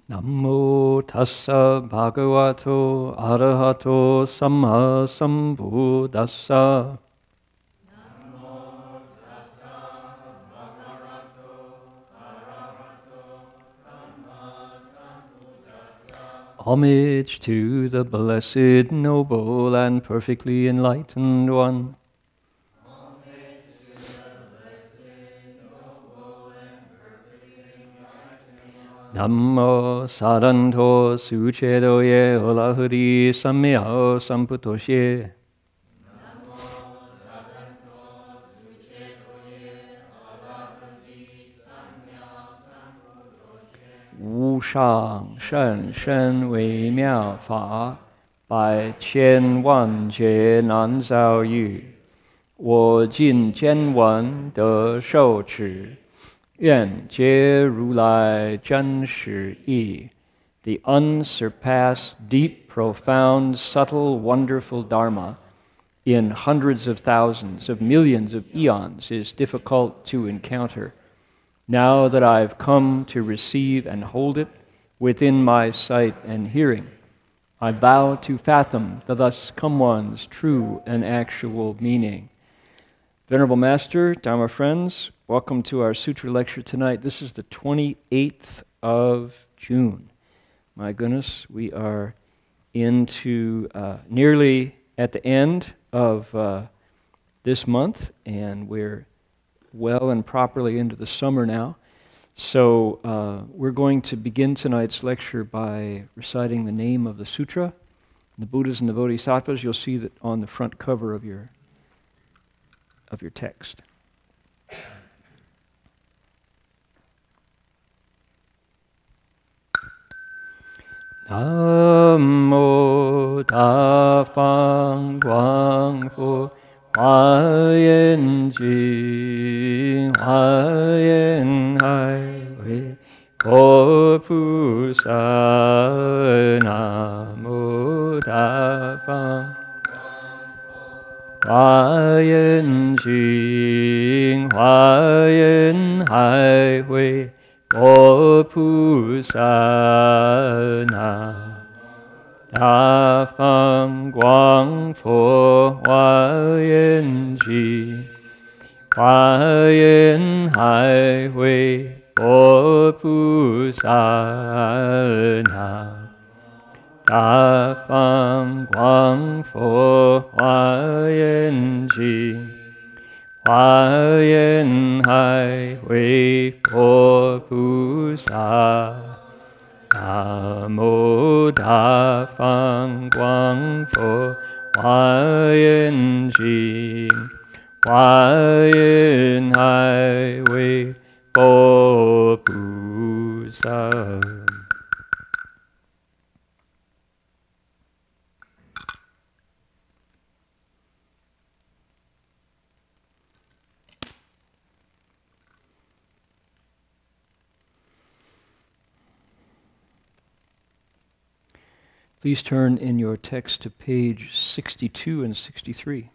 Namo tassa bhagavato arahato samma sambuddhassa. Homage to the blessed, noble, and perfectly enlightened one. Nammo saranto sucedoye olahuri samyao samputoshe. Wu shang shen shen wei miao fa, bai qian wan jie nan zhao yu. Wo jin jian wen de shou chi. Yuan jie ru lai zhen shi yi. The unsurpassed, deep, profound, subtle, wonderful Dharma in hundreds of thousands of millions of eons is difficult to encounter. Now that I've come to receive and hold it within my sight and hearing, I vow to fathom the thus come one's true and actual meaning. Venerable Master, Dharma friends, welcome to our Sutra lecture tonight. This is the 28th of June. My goodness, we are into nearly at the end of this month, and we're well and properly into the summer now. So we're going to begin tonight's lecture by reciting the name of the sutra, the Buddhas and the Bodhisattvas. You'll see that on the front cover of your text. Namo Tafang Guang Fu Hua Yen Ji Hua Yen Hai Wei Bo Pu Sa. Namo Tafang Hua Yen Ji Hua Yen Hai Wei Bo Pu Sa. Da Fang Guang Fo Hua Yen Ji Hua Yen Hai Wei Bo Pu Sa. Da Fang Guang Fo Hua Yen Ji Hua Yen Hai Wei Bo Pu Sa. Namo Da Fang Guang Fo Hua Yen Ji Hua Yen Hai Wei Bo Pu Sa. Please turn in your text to page 62 and 63.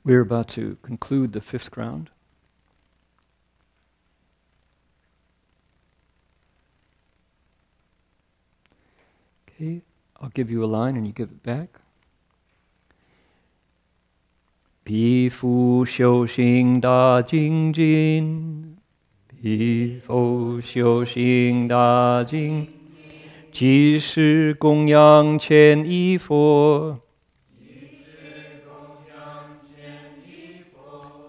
We're about to conclude the fifth ground. Okay, I'll give you a line and you give it back. Bi fu xiu xing da jing jin. Bi fu xiu xing da jing. Ji shi gong yang qian yi fo.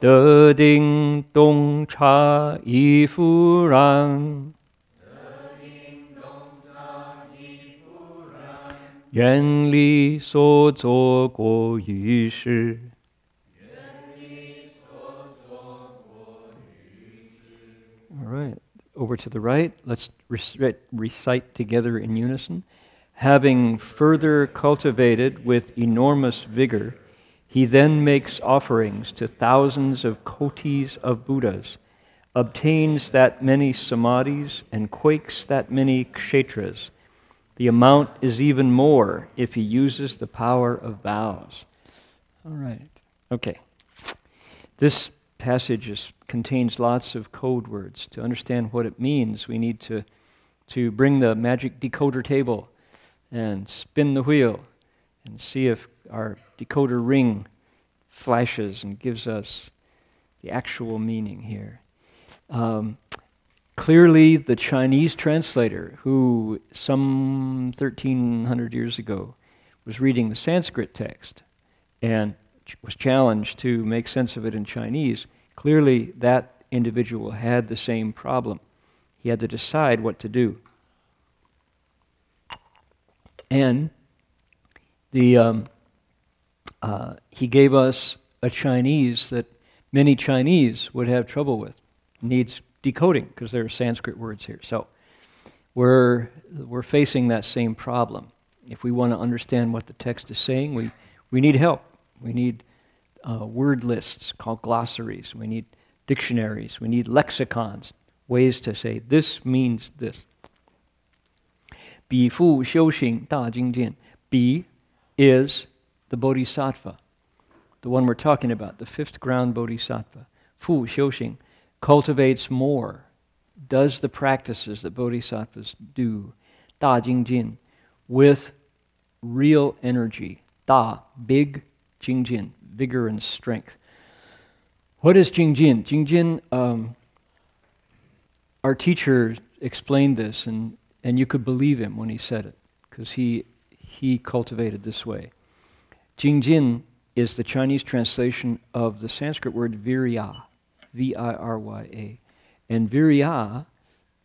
De ding dong cha yi fu ran. Yuan li so zuo guo yu shi. All right, over to the right. Let's recite together in unison. Having further cultivated with enormous vigor, he then makes offerings to thousands of kotis of Buddhas, obtains that many samadhis, and quakes that many kshetras. The amount is even more if he uses the power of vows. All right. Okay. This passage contains lots of code words. To understand what it means, we need to bring the magic decoder table and spin the wheel and see if our decoder ring flashes and gives us the actual meaning here. Clearly, the Chinese translator, who some 1,300 years ago was reading the Sanskrit text and was challenged to make sense of it in Chinese, clearly that individual had the same problem. He had to decide what to do. And he gave us a Chinese that many Chinese would have trouble with. Needs decoding because there are Sanskrit words here. So we're facing that same problem. If we want to understand what the text is saying, we need help. We need word lists called glossaries. We need dictionaries. We need lexicons, ways to say this means this. 比复修行大精进. Bi is the Bodhisattva, the one we're talking about, the fifth ground Bodhisattva. Fu Xiuxing cultivates more, does the practices that Bodhisattvas do, Da Jingjin, with real energy. Da, big, Jingjin, vigor and strength. What is Jingjin? Jingjin, our teacher explained this, and you could believe him when he said it, because he cultivated this way. Jingjin is the Chinese translation of the Sanskrit word virya, V-I-R-Y-A. And virya,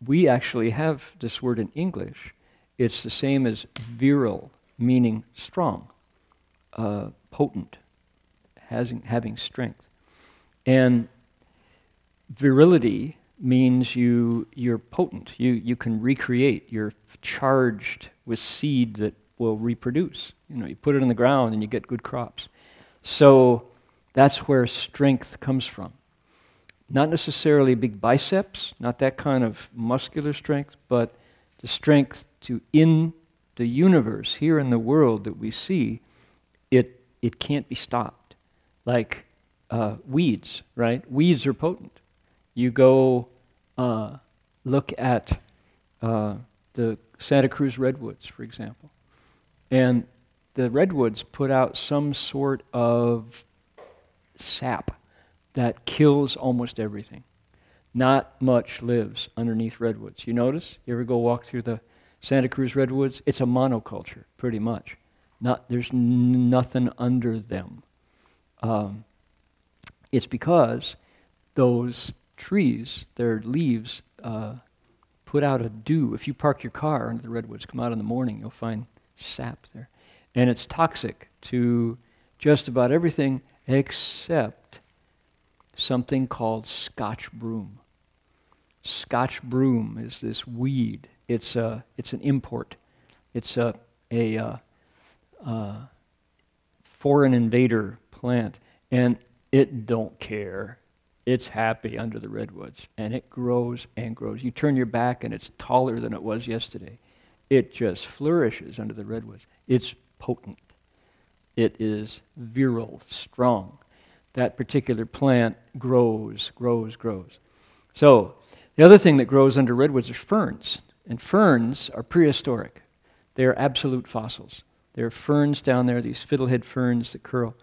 we actually have this word in English. It's the same as virile, meaning strong, potent, having strength. And virility means you're potent. You can recreate. You're charged with seed that will reproduce. You put it in the ground and you get good crops. So that's where strength comes from. Not necessarily big biceps, not that kind of muscular strength, but the strength to, in the universe, here in the world that we see, it can't be stopped. Like weeds, right? Weeds are potent. You go look at the Santa Cruz redwoods, for example, and the redwoods put out some sort of sap that kills almost everything. Not much lives underneath redwoods. You notice? You ever go walk through the Santa Cruz redwoods? It's a monoculture, pretty much. There's nothing under them. It's because those trees, their leaves, put out a dew. If you park your car under the redwoods, come out in the morning, you'll find sap there. And it's toxic to just about everything except something called Scotch broom. Scotch broom is this weed. It's an import. It's a foreign invader plant, and it don't care. It's happy under the redwoods, and it grows and grows. You turn your back, and it's taller than it was yesterday. It just flourishes under the redwoods. It's potent. It is virile, strong. That particular plant grows. So the other thing that grows under redwoods are ferns, and ferns are prehistoric. They are absolute fossils. There are ferns down there, these fiddlehead ferns that curl,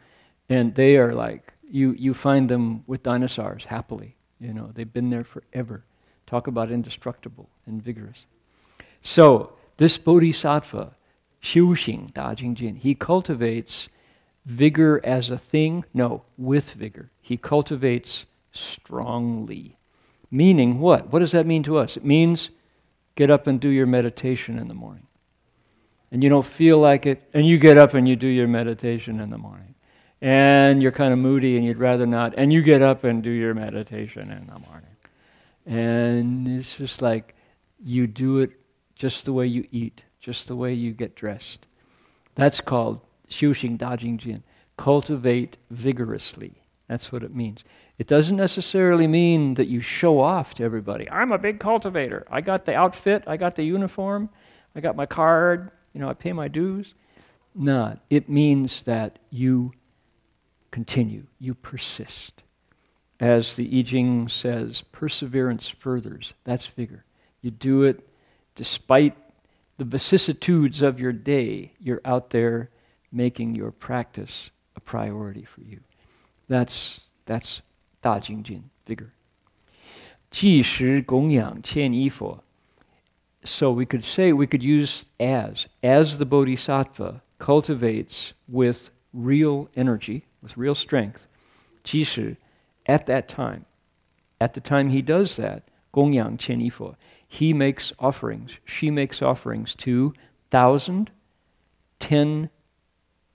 and they are like, you find them with dinosaurs happily. They've been there forever. Talk about indestructible and vigorous. So this Bodhisattva, Xiuxing Da Jingjin, he cultivates vigor as a thing? No, with vigor. He cultivates strongly. Meaning what? What does that mean to us? It means get up and do your meditation in the morning. And you don't feel like it, and you get up and you do your meditation in the morning. And you're kind of moody and you'd rather not, and you get up and do your meditation in the morning. And it's just like you do it just the way you eat, just the way you get dressed. That's called 修行大精进, cultivate vigorously. That's what it means. It doesn't necessarily mean that you show off to everybody. I'm a big cultivator. I got the outfit, I got the uniform, I got my card, I pay my dues. No, it means that you continue, you persist. As the I Ching says, perseverance furthers. That's vigor. You do it despite the vicissitudes of your day. You're out there making your practice a priority for you. That's 大精进, vigor. 济时供养千依佛. So we could use as the Bodhisattva cultivates with real energy, with real strength, 济时, at that time, at the time he does that, 供养千依佛, he makes offerings, she makes offerings to 1,000, 10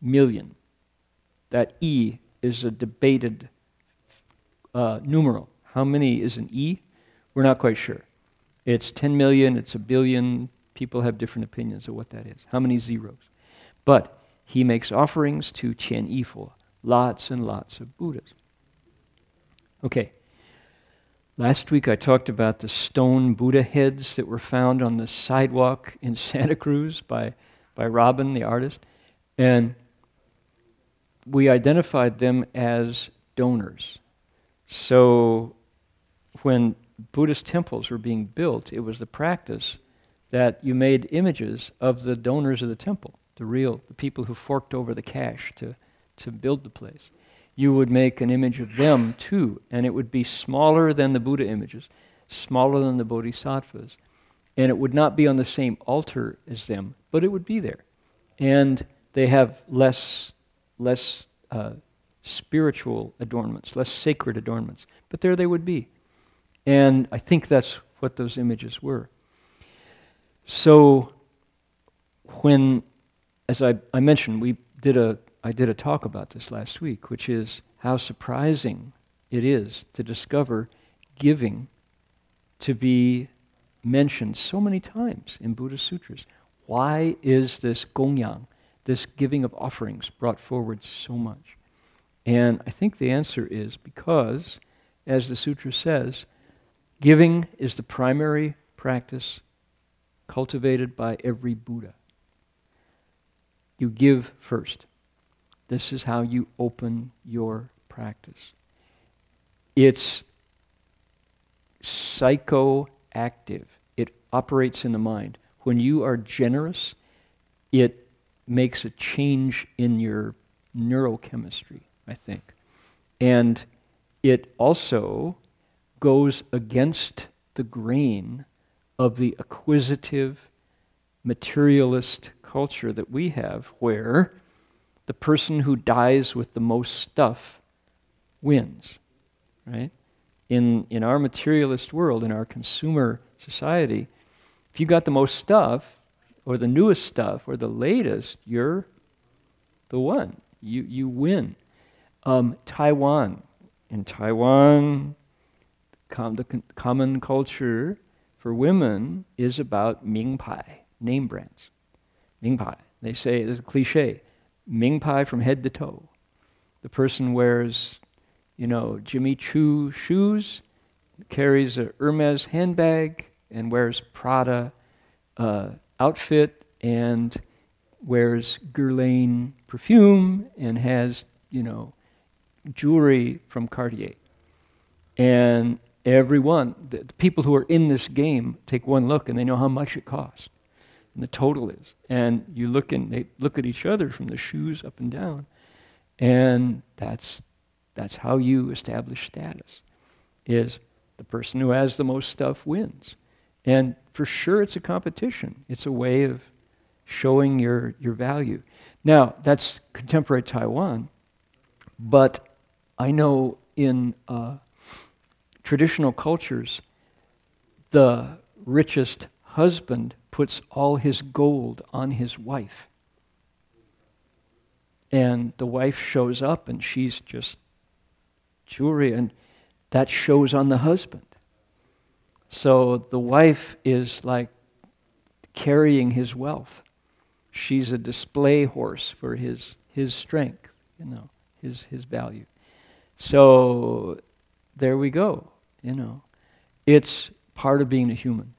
million. That E is a debated numeral. How many is an E? We're not quite sure. It's 10 million, it's a billion. People have different opinions of what that is. How many zeros? But he makes offerings to Qian Yifo, lots and lots of Buddhas. Okay. Last week I talked about the stone Buddha heads that were found on the sidewalk in Santa Cruz by Robin, the artist. And we identified them as donors. So when Buddhist temples were being built, it was the practice that you made images of the donors of the temple, the people who forked over the cash to build the place. You would make an image of them too, and it would be smaller than the Buddha images, smaller than the Bodhisattvas, and it would not be on the same altar as them, but it would be there. And they have less spiritual adornments, less sacred adornments, but there they would be. And I think that's what those images were. So when, as I mentioned, I did a talk about this last week, which is how surprising it is to discover giving to be mentioned so many times in Buddhist sutras. Why is this gongyang, this giving of offerings, brought forward so much? And I think the answer is because, as the sutra says, giving is the primary practice cultivated by every Buddha. You give first. This is how you open your practice. It's psychoactive. It operates in the mind. When you are generous, it makes a change in your neurochemistry, I think. And it also goes against the grain of the acquisitive, materialist culture that we have, where the person who dies with the most stuff wins, right? In our materialist world, in our consumer society, if you got the most stuff, or the newest stuff, or the latest, you're the one. You win. Taiwan. In Taiwan, the common culture for women is about mingpai, name brands. Mingpai. They say, there's a cliche, mingpai from head to toe. The person wears, Jimmy Choo shoes, carries a Hermes handbag, and wears Prada outfit, and wears Guerlain perfume, and has, jewelry from Cartier. And everyone, the people who are in this game, take one look and they know how much it costs. And the total is. And they look at each other from the shoes up and down. And that's how you establish status, is the person who has the most stuff wins. And for sure it's a competition. It's a way of showing your value. Now, that's contemporary Taiwan, but I know in traditional cultures, the richest husband puts all his gold on his wife. And the wife shows up and she's just jewelry, and that shows on the husband. So the wife is like carrying his wealth. She's a display horse for his strength, you know, his value. So there we go, you know. It's part of being a human.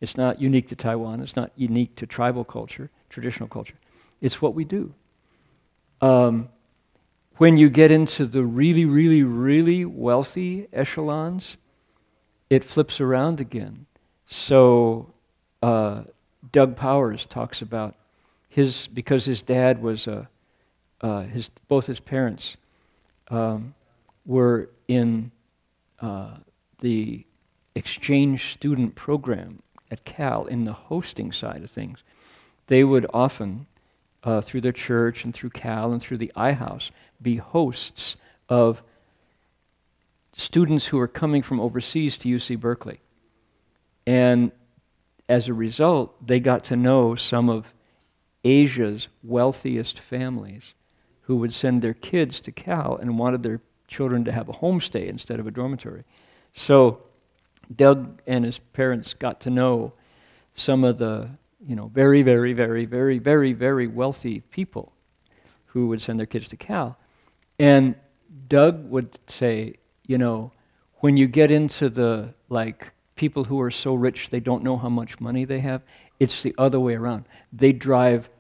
It's not unique to Taiwan. It's not unique to tribal culture, traditional culture. It's what we do. When you get into the really, really, really wealthy echelons, it flips around again. So Doug Powers talks about because his dad was both his parents were in the exchange student program at Cal in the hosting side of things. They would often, through their church and through Cal and through the iHouse, be hosts of students who are coming from overseas to UC Berkeley. And as a result, they got to know some of Asia's wealthiest families who would send their kids to Cal and wanted their children to have a homestay instead of a dormitory. So Doug and his parents got to know some of the, you know, very, very, very, very, very, very wealthy people who would send their kids to Cal. And Doug would say, you know, when you get into the, like, people who are so rich they don't know how much money they have, it's the other way around. They drive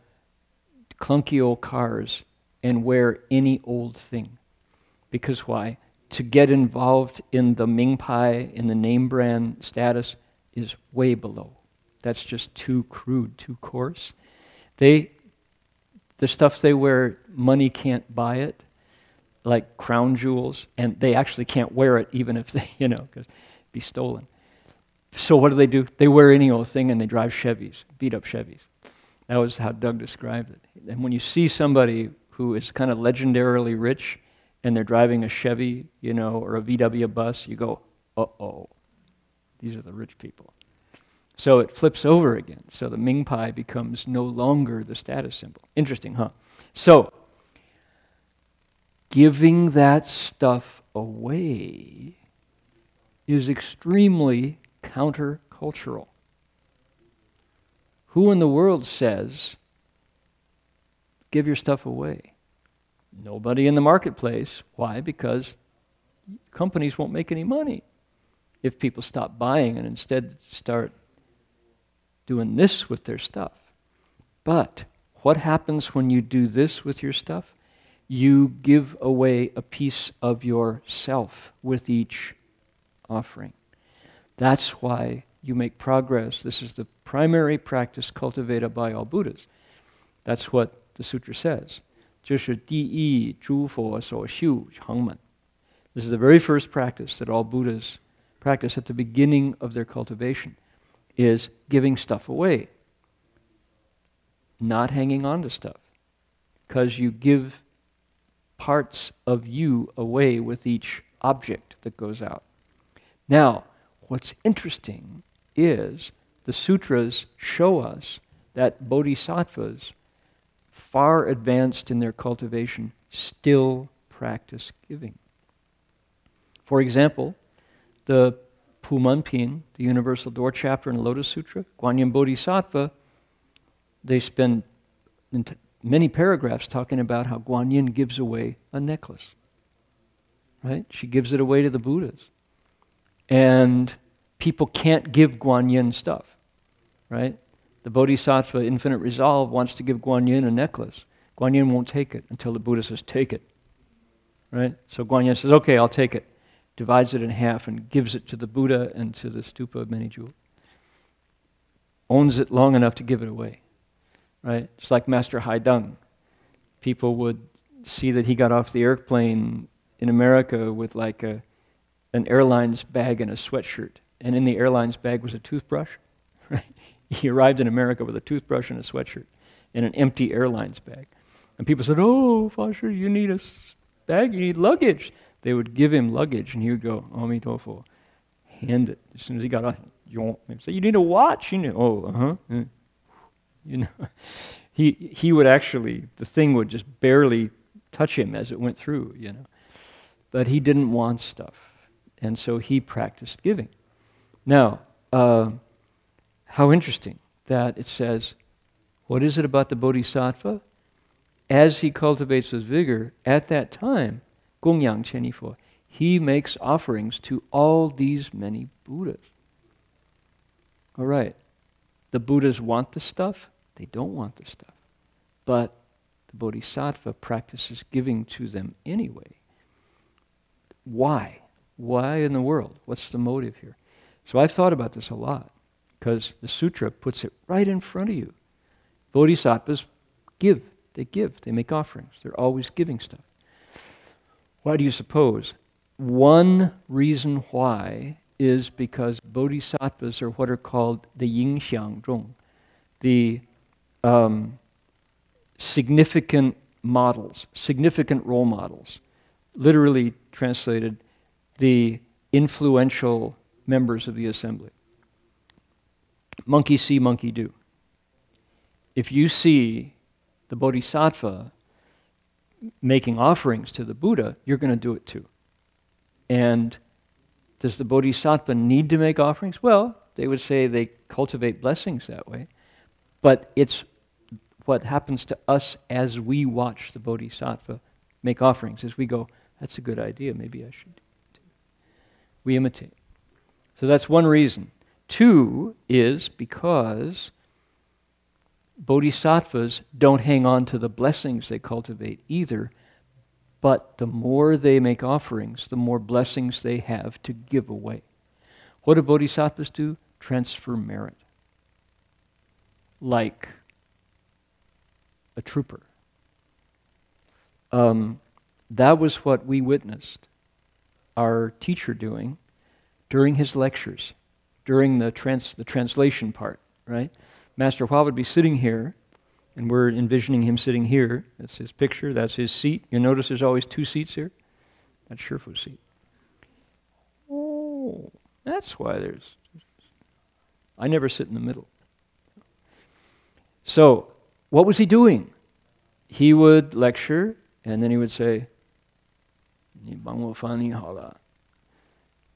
clunky old cars and wear any old thing. Because why? To get involved in the Ming Pai, in the name brand status, is way below. That's just too crude, too coarse. The stuff they wear, money can't buy it, like crown jewels, and they actually can't wear it even if they, you know, because it'd be stolen. So what do? They wear any old thing and they drive Chevys, beat up Chevys. That was how Doug described it. And when you see somebody who is kind of legendarily rich and they're driving a Chevy, you know, or a VW bus, you go, uh-oh, these are the rich people. So it flips over again. So the Ming Pai becomes no longer the status symbol. Interesting, huh? So giving that stuff away is extremely countercultural. Who in the world says, give your stuff away? Nobody in the marketplace. Why? Because companies won't make any money if people stop buying and instead start doing this with their stuff. But what happens when you do this with your stuff? You give away a piece of yourself with each offering. That's why you make progress. This is the primary practice cultivated by all Buddhas. That's what the sutra says. 这是第一诸佛所修行门. This is the very first practice that all Buddhas practice at the beginning of their cultivation, is giving stuff away, not hanging on to stuff, because you give parts of you away with each object that goes out. Now, what's interesting is the sutras show us that bodhisattvas, far advanced in their cultivation, still practice giving. For example, the Pumanpin, the Universal Door Chapter in the Lotus Sutra, Guanyin Bodhisattva, they spend many paragraphs talking about how Guanyin gives away a necklace. Right? She gives it away to the Buddhas. And people can't give Guanyin stuff. Right? The Bodhisattva, Infinite Resolve, wants to give Guanyin a necklace. Guanyin won't take it until the Buddha says, take it. Right? So Guanyin says, okay, I'll take it. Divides it in half and gives it to the Buddha and to the stupa of many jewels. Owns it long enough to give it away. Right? It's like Master Haidang. People would see that he got off the airplane in America with like an airline's bag and a sweatshirt. And in the airline's bag was a toothbrush. Right? He arrived in America with a toothbrush and a sweatshirt in an empty airline's bag. And people said, oh, Foster, you need a bag, you need luggage. They would give him luggage, and he would go, Amitofo, hand it. As soon as he got off, they'd say, you need a watch. You know, he would actually, the thing would just barely touch him as it went through, you know. But he didn't want stuff, and so he practiced giving. Now, how interesting that it says, What is it about the Bodhisattva? As he cultivates his vigor, at that time, Gong Yang Qian Fo, he makes offerings to all these many Buddhas. All right, the Buddhas want the stuff, they don't want the stuff. But the Bodhisattva practices giving to them anyway. Why? Why in the world? What's the motive here? So I've thought about this a lot, because the sutra puts it right in front of you. Bodhisattvas give, they make offerings. They're always giving stuff. Why do you suppose? One reason why is because bodhisattvas are what are called the yingxiang zhong, the significant models, significant role models. Literally translated, the influential members of the assembly. Monkey see, monkey do. If you see the Bodhisattva making offerings to the Buddha, you're going to do it too. And does the Bodhisattva need to make offerings? Well, they would say they cultivate blessings that way. But it's what happens to us as we watch the Bodhisattva make offerings, as we go, that's a good idea, maybe I should do it too. We imitate. So that's one reason. Two is because bodhisattvas don't hang on to the blessings they cultivate either, but the more they make offerings, the more blessings they have to give away. What do bodhisattvas do? Transfer merit. Like a trooper. That was what we witnessed our teacher doing during his lectures, during the translation part, right? Master Hua would be sitting here, and we're envisioning him sitting here. That's his picture, that's his seat. You notice there's always two seats here? That's Shifu's seat. Oh, that's why there's... I never sit in the middle. So, what was he doing? He would lecture, and then he would say,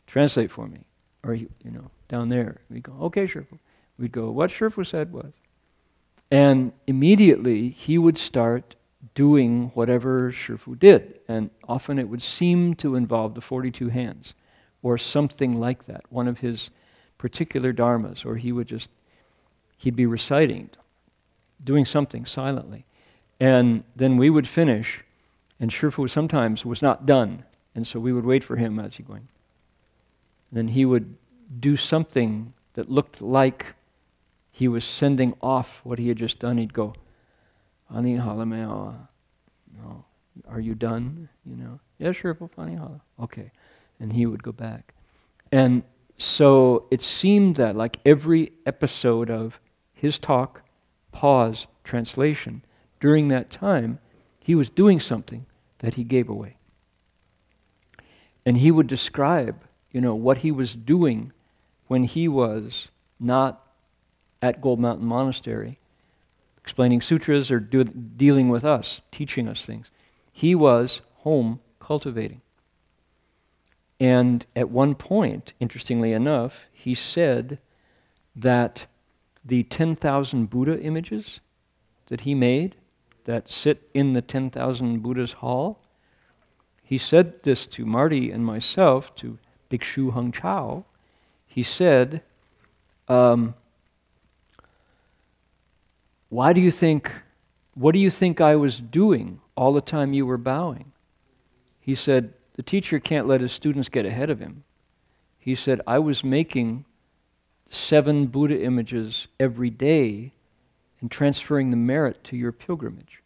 translate for me. Or, down there. We'd go, okay, Shifu. We'd go, what Shifu said was. And immediately he would start doing whatever Shifu did. And often it would seem to involve the 42 hands or something like that, one of his particular dharmas, or he'd be reciting, doing something silently. And then we would finish, and Shifu sometimes was not done, and so we would wait for him as he going. Then he would do something that looked like he was sending off what he had just done. He'd go, Ani halamea, no, are you done? Yes, Shifu, Ani hala. Okay. And he would go back. And so it seemed that like every episode of his talk, pause, translation, during that time, he was doing something that he gave away. And he would describe, what he was doing when he was not at Gold Mountain Monastery, explaining sutras or dealing with us, teaching us things. He was home cultivating. And at one point, interestingly enough, he said that the 10,000 Buddha images that he made, that sit in the 10,000 Buddhas hall, he said this to Marty and myself, to Bhikshu Heng Chao. He said, what do you think I was doing all the time you were bowing? He said, the teacher can't let his students get ahead of him. He said, I was making 7 Buddha images every day and transferring the merit to your pilgrimage.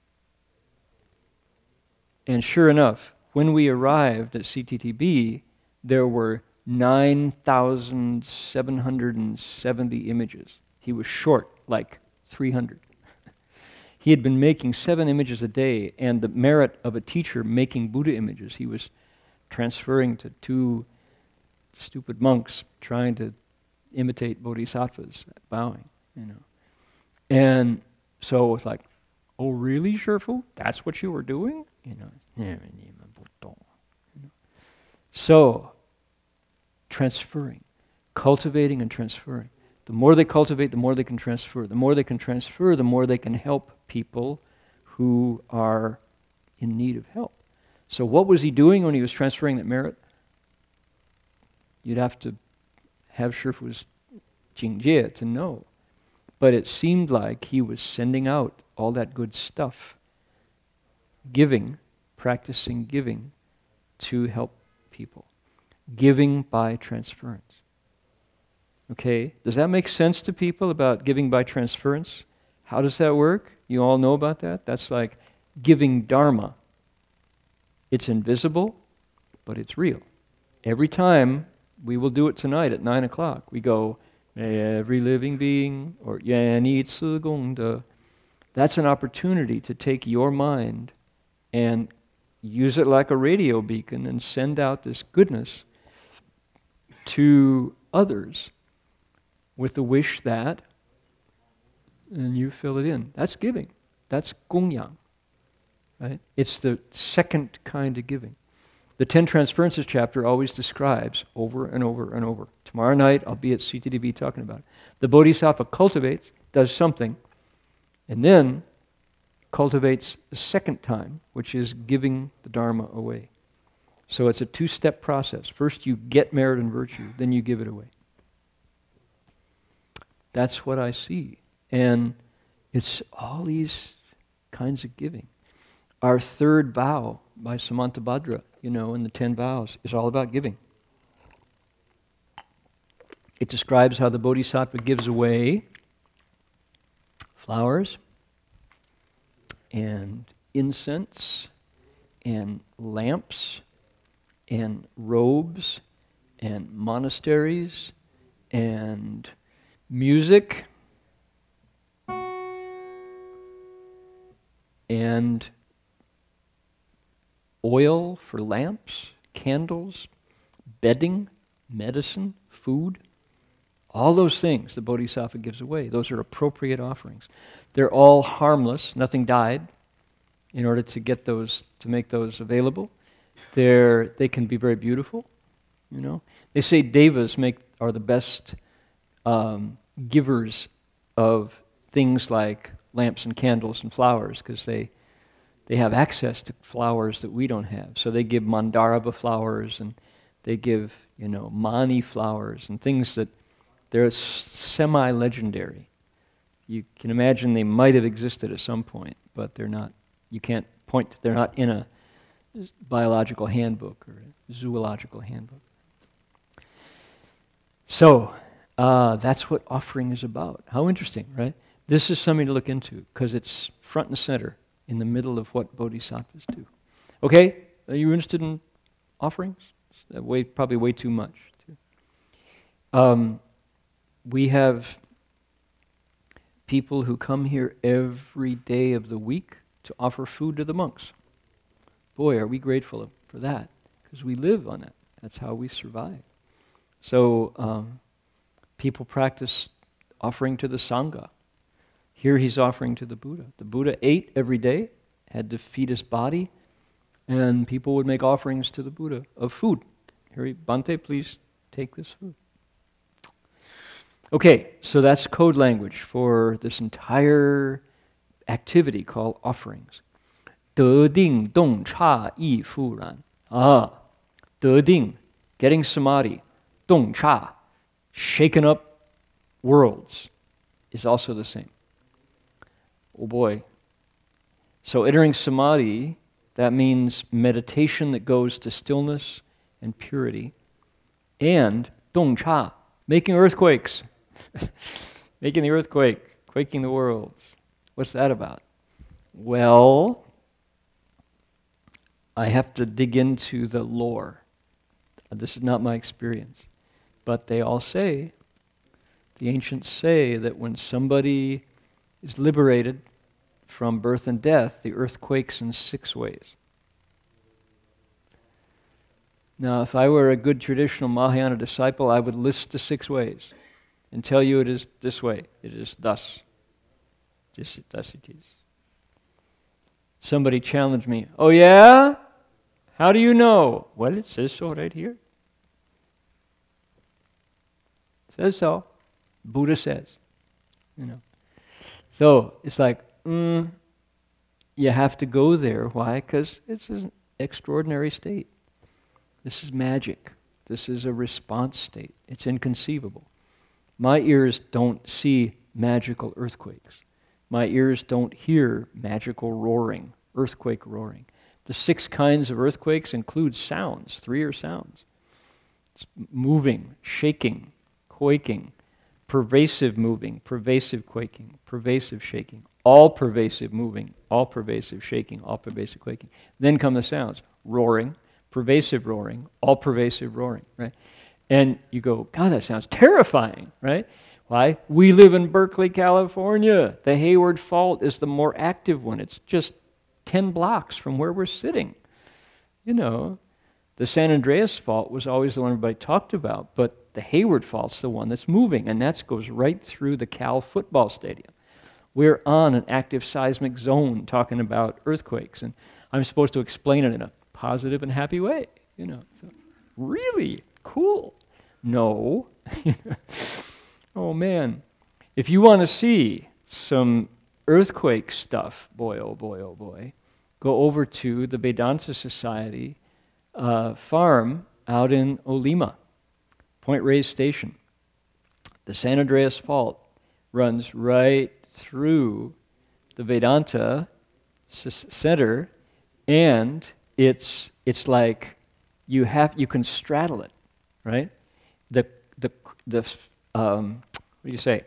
And sure enough, when we arrived at CTTB, there were 9,770 images. He was short, like 300. He had been making 7 images a day, and the merit of a teacher making Buddha images, he was transferring to 2 stupid monks trying to imitate bodhisattvas bowing, And so it was like, oh really, Shifu? That's what you were doing? So, transferring, cultivating and transferring. The more they cultivate, the more they can transfer. The more they can transfer, the more they can help people who are in need of help. So what was he doing when he was transferring that merit? You'd have to have Shifu's Jingjie to know. But it seemed like he was sending out all that good stuff, giving, practicing giving to help people. Giving by transference. Okay, does that make sense to people about giving by transference? How does that work? You all know about that? That's like giving Dharma. It's invisible, but it's real. Every time, we will do it tonight at 9 o'clock. We go, may every living being, or yan yi ci gong de. That's an opportunity to take your mind and use it like a radio beacon and send out this goodness to others with the wish that, and you fill it in. That's giving. That's gongyang. Right? It's the second kind of giving. The 10 Transferences chapter always describes over and over and over. Tomorrow night I'll be at CTDB talking about it. The Bodhisattva cultivates, does something, and then cultivates the second time, which is giving the Dharma away. So it's a two-step process. First you get merit and virtue, then you give it away. That's what I see. And it's all these kinds of giving. Our third vow by Samantabhadra, in the 10 vows, is all about giving. It describes how the Bodhisattva gives away flowers and incense and lamps and robes and monasteries and music and oil for lamps, candles, bedding, medicine, food. All those things the Bodhisattva gives away. Those are appropriate offerings. They're all harmless. Nothing died in order to get those, to make those available. They can be very beautiful. They say devas are the best givers of things like lamps and candles and flowers, because they have access to flowers that we don't have. So they give mandarava flowers, and they give, mani flowers, and things that they're semi-legendary. You can imagine they might have existed at some point, but they're not. You can't point, they're not in a biological handbook or a zoological handbook. So, that's what offering is about. How interesting, right? This is something to look into, because it's front and center in the middle of what bodhisattvas do. Okay, are you interested in offerings? Probably way too much. We have people who come here every day of the week to offer food to the monks. Boy, are we grateful for that, because we live on it. That's how we survive. So people practice offering to the Sangha. Here he's offering to the Buddha. The Buddha ate every day, had to feed his body, and people would make offerings to the Buddha of food. Here, Bhante, please take this food. Okay, so that's code language for this entire activity called offerings. De ding dong cha yi fu ran. De ding, getting samadhi. Dong cha, shaken up worlds, is also the same. Oh boy. So entering samadhi, that means meditation that goes to stillness and purity. And dong cha, making earthquakes. Making the earthquake, quaking the worlds. What's that about? Well, I have to dig into the lore. This is not my experience. But they all say, the ancients say, that when somebody is liberated from birth and death, the earth quakes in 6 ways. Now, if I were a good traditional Mahayana disciple, I would list the 6 ways and tell you it is this way. It is thus. Just thus it is. Somebody challenged me. Oh yeah? How do you know? Well, it says so right here. It says so. Buddha says, you know. So it's like, you have to go there. Why? Because it's an extraordinary state. This is magic. This is a response state. It's inconceivable. My ears don't see magical earthquakes. My ears don't hear magical roaring, earthquake roaring. The 6 kinds of earthquakes include sounds. 3 are sounds. It's moving, shaking, quaking, pervasive moving, pervasive quaking, pervasive shaking, all pervasive moving, all pervasive shaking, all pervasive quaking. Then come the sounds, roaring, all pervasive roaring, right? And you go, God, that sounds terrifying, right? Why? We live in Berkeley, California. The Hayward Fault is the more active one. It's just 10 blocks from where we're sitting. You know, the San Andreas Fault was always the one everybody talked about, but the Hayward Fault's the one that's moving, and that goes right through the Cal football stadium. We're on an active seismic zone talking about earthquakes, and I'm supposed to explain it in a positive and happy way, you know. So, really? Cool. No. Oh man. If you want to see some earthquake stuff, boy, oh boy, oh boy, go over to the Vedanta Society farm out in Olima, Point Reyes Station. The San Andreas Fault runs right through the Vedanta Center, and it's like you can straddle it, right? What do you say?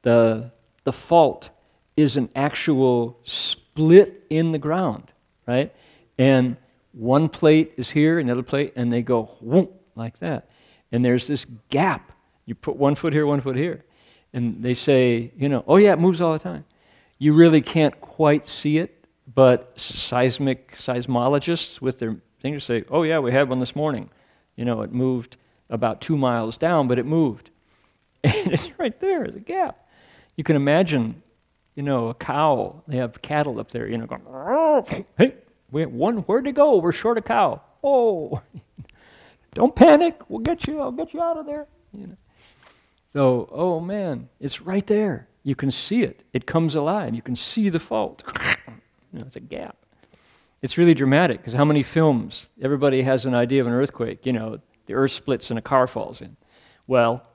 The fault is an actual split in the ground, right? And one plate is here, another plate, and they go whoop, like that. And there's this gap. You put 1 foot here, 1 foot here. And they say, you know, oh yeah, it moves all the time. You really can't quite see it, but seismologists with their things say, oh yeah, we had one this morning. You know, it moved about 2 miles down, but it moved. And it's right there, the gap. You can imagine, you know, a cow. They have cattle up there, you know, going, oh, hey, where'd they go? We're short a cow. Oh, don't panic. We'll get you. I'll get you out of there. You know. So, oh man, it's right there. You can see it. It comes alive. You can see the fault. You know, it's a gap. It's really dramatic because how many films? Everybody has an idea of an earthquake. You know, the earth splits and a car falls in. Well,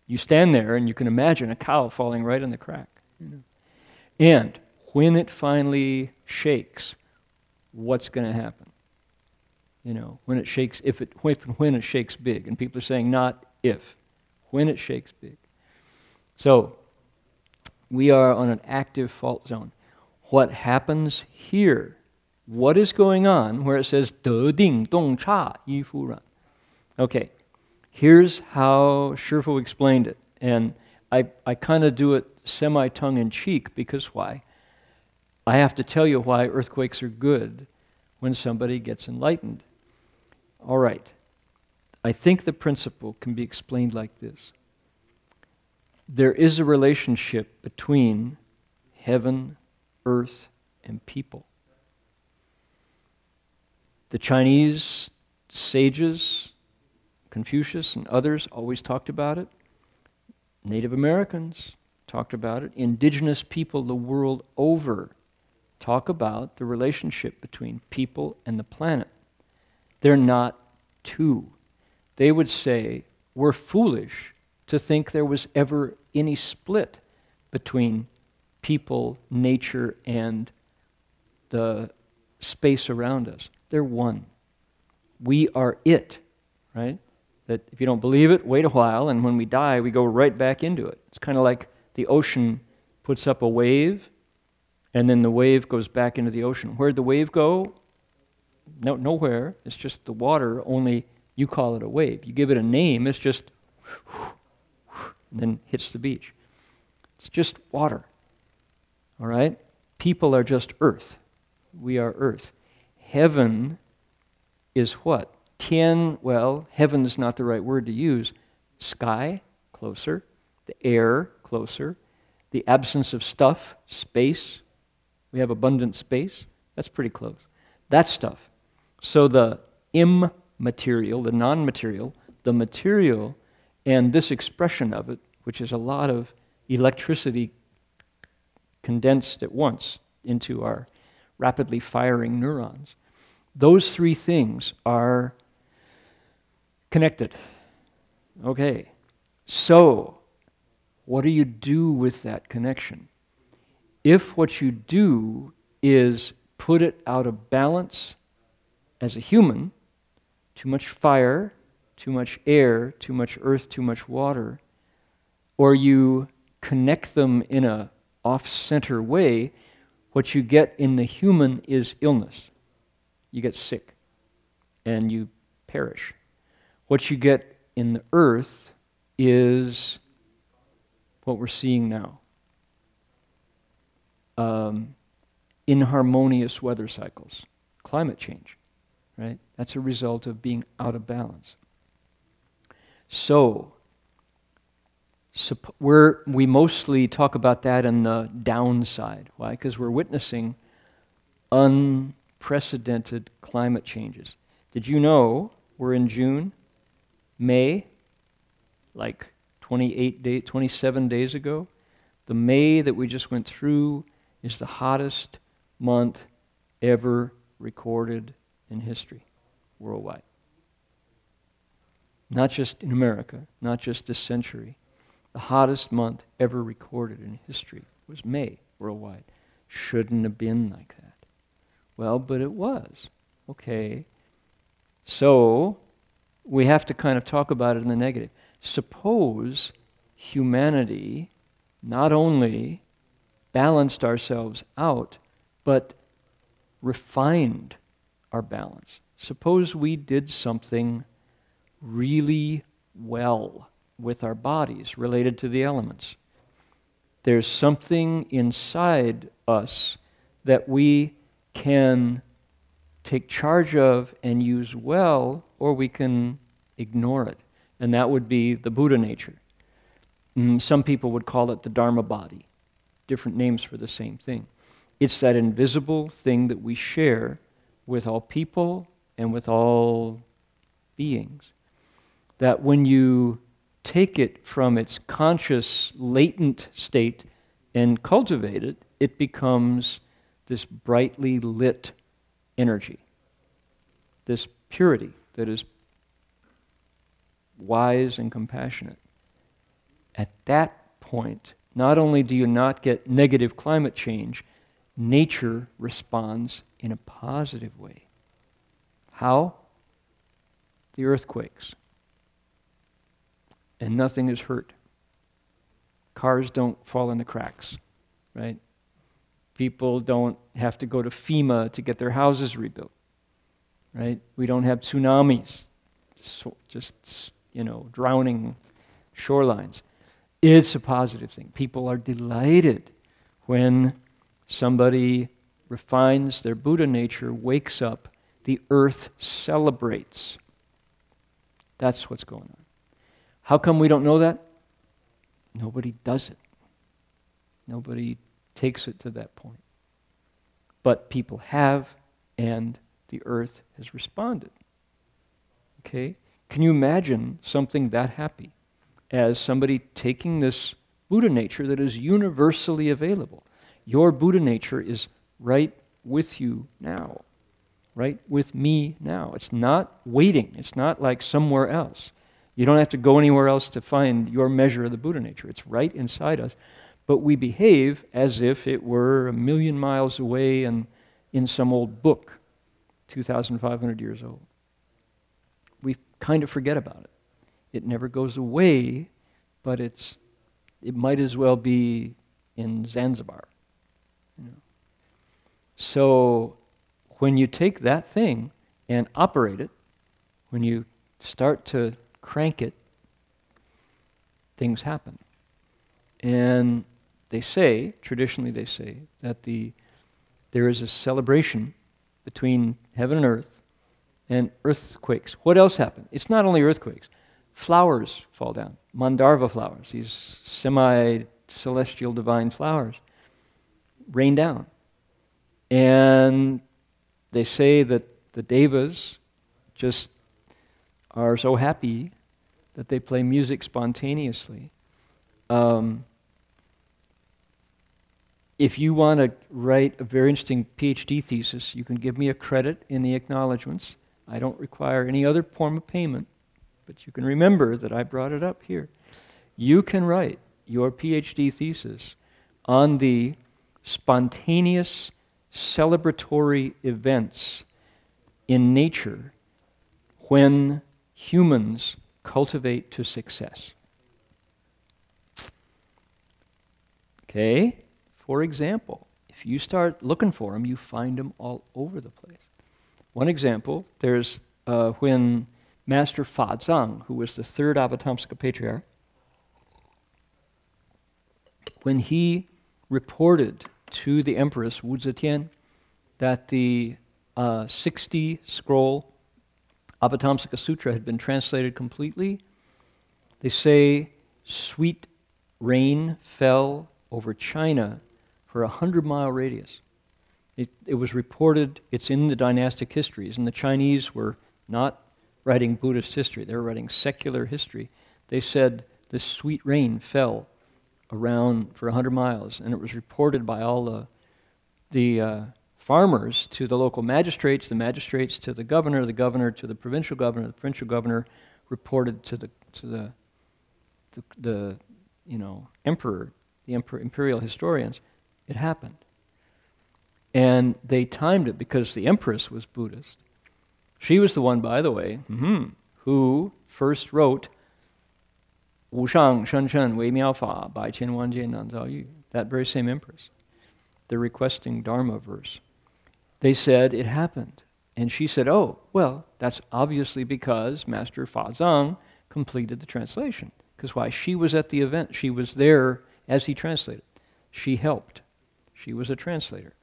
you stand there and you can imagine a cow falling right in the crack. You know? And when it finally shakes, what's going to happen? You know, when it shakes, when it shakes big. And people are saying not if, when it shakes big. So, we are on an active fault zone. What happens here? What is going on where it says, De Ding Dong Cha Yi Fu Ran? Okay. Here's how Shifu explained it, and I kind of do it semi-tongue-in-cheek because why? I have to tell you why earthquakes are good when somebody gets enlightened. All right. I think the principle can be explained like this. There is a relationship between heaven, earth, and people. The Chinese sages, Confucius and others always talked about it. Native Americans talked about it. Indigenous people the world over talk about the relationship between people and the planet. They're not two. They would say, we're foolish to think there was ever any split between people, nature, and the space around us. They're one. We are it, right? That if you don't believe it, wait a while, and when we die, we go right back into it. It's kind of like the ocean puts up a wave, and then the wave goes back into the ocean. Where'd the wave go? No, nowhere. It's just the water, only you call it a wave. You give it a name, it's just and then hits the beach. It's just water. All right? People are just earth. We are earth. Heaven is what? Tian, well, heaven is not the right word to use. Sky, closer. The air, closer. The absence of stuff, space. We have abundant space. That's pretty close. That stuff. So the immaterial, the non-material, the material, and this expression of it, which is a lot of electricity condensed at once into our rapidly firing neurons. Those three things are connected. Okay, so what do you do with that connection? If what you do is put it out of balance as a human, too much fire, too much air, too much earth, too much water, or you connect them in a off-center way, what you get in the human is illness. You get sick and you perish. What you get in the earth is what we're seeing now. Inharmonious weather cycles, climate change, right? That's a result of being out of balance. So, we mostly talk about that in the downside. Why? Because we're witnessing unprecedented climate changes. Did you know we're in June? May, like 27 days ago, the May that we just went through is the hottest month ever recorded in history, worldwide. Not just in America, not just this century. The hottest month ever recorded in history was May, worldwide. Shouldn't have been like that. Well, but it was. Okay. So, we have to kind of talk about it in the negative. Suppose humanity not only balanced ourselves out, but refined our balance. Suppose we did something really well with our bodies related to the elements. There's something inside us that we can take charge of and use well, or we can ignore it. And that would be the Buddha nature. Some people would call it the Dharma body. Different names for the same thing. It's that invisible thing that we share with all people and with all beings. That when you take it from its conscious, latent state and cultivate it, it becomes this brightly lit energy. This purity that is wise and compassionate. At that point, not only do you not get negative climate change, nature responds in a positive way. How? The earthquakes. And nothing is hurt. Cars don't fall in the cracks, right? People don't have to go to FEMA to get their houses rebuilt, right? We don't have tsunamis, drowning shorelines. It's a positive thing. People are delighted when somebody refines their Buddha nature, wakes up, the earth celebrates. That's what's going on. How come we don't know that? Nobody does it. Nobody takes it to that point. But people have, and the earth has responded. Okay? Can you imagine something that happy as somebody taking this Buddha nature that is universally available? Your Buddha nature is right with you now. Right with me now. It's not waiting. It's not like somewhere else. You don't have to go anywhere else to find your measure of the Buddha nature. It's right inside us. But we behave as if it were 1,000,000 miles away and in some old book, 2,500 years old. We kind of forget about it. It never goes away, but it might as well be in Zanzibar. So when you take that thing and operate it, when you start to crank it, things happen. And traditionally they say, that there is a celebration between heaven and earth and earthquakes. What else happened? It's not only earthquakes. Flowers fall down. Mandarva flowers, these semi-celestial divine flowers, rain down. And they say that the devas just are so happy that they play music spontaneously. If you want to write a very interesting PhD thesis, you can give me a credit in the acknowledgments. I don't require any other form of payment, but you can remember that I brought it up here. You can write your PhD thesis on the spontaneous celebratory events in nature when humans cultivate to success. Okay? For example, if you start looking for them, you find them all over the place. One example, there's when Master Fa Zhang, who was the third Avatamsaka patriarch, when he reported to the Empress Wu Zetian that the 60-scroll Avatamsaka Sutra had been translated completely, they say sweet rain fell over China for a 100-mile radius. It was reported, it's in the dynastic histories, and the Chinese were not writing Buddhist history, they were writing secular history. They said this sweet rain fell around for 100 miles, and it was reported by all the farmers to the local magistrates, the magistrates to the governor to the provincial governor reported to the emperor, the imperial historians. It happened. And they timed it because the empress was Buddhist. She was the one, by the way, who first wrote Wu Shang Shen Shen Wei Miao Fa Bai Qian Wan Jie Nan Zao Yu. That very same empress. The requesting Dharma verse. They said it happened. And she said, oh, well, that's obviously because Master Fa Zhang completed the translation. Because why? She was at the event. She was there as he translated. She helped. She was a translator.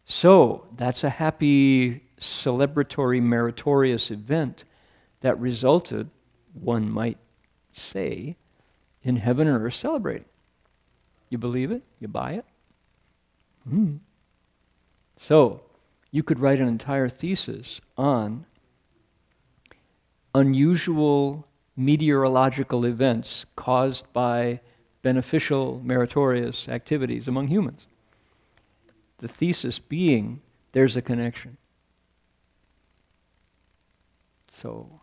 So that's a happy, celebratory, meritorious event that resulted, one might say, in heaven and earth celebrating. You believe it? You buy it? So, you could write an entire thesis on unusual meteorological events caused by beneficial, meritorious activities among humans. The thesis being, there's a connection. So,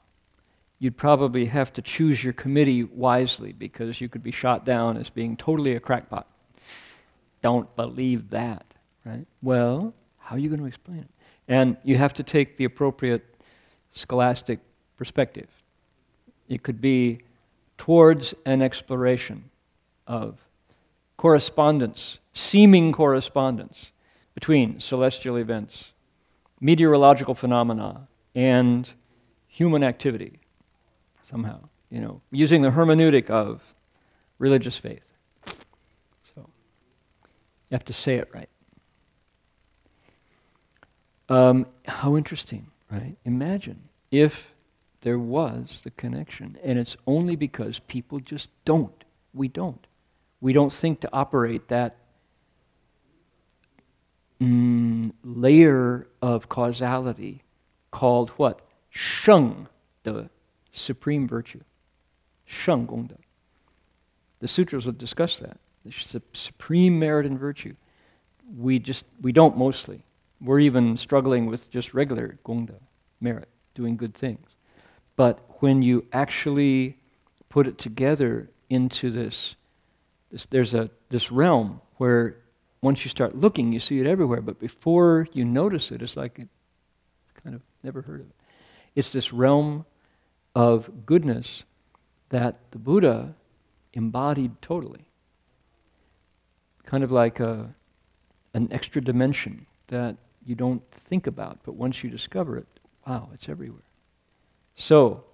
you'd probably have to choose your committee wisely because you could be shot down as being totally a crackpot. Don't believe that, right? Well, how are you going to explain it? And you have to take the appropriate scholastic perspective. It could be towards an exploration of correspondence, seeming correspondence between celestial events, meteorological phenomena, and human activity, somehow, using the hermeneutic of religious faith. So, you have to say it right. How interesting, right? Imagine if there was the connection, and it's only because people just don't. We don't. We don't think to operate that layer of causality called what? Sheng, the supreme virtue. Sheng Gongde. The sutras will discuss that. The supreme merit and virtue. We don't mostly. We're even struggling with just regular Gongde, merit, doing good things. But when you actually put it together into this realm where once you start looking, you see it everywhere, but before you notice it, it's like it kind of never heard of it. It's this realm of goodness that the Buddha embodied totally. Kind of like an extra dimension that you don't think about, but once you discover it, wow, it's everywhere. So,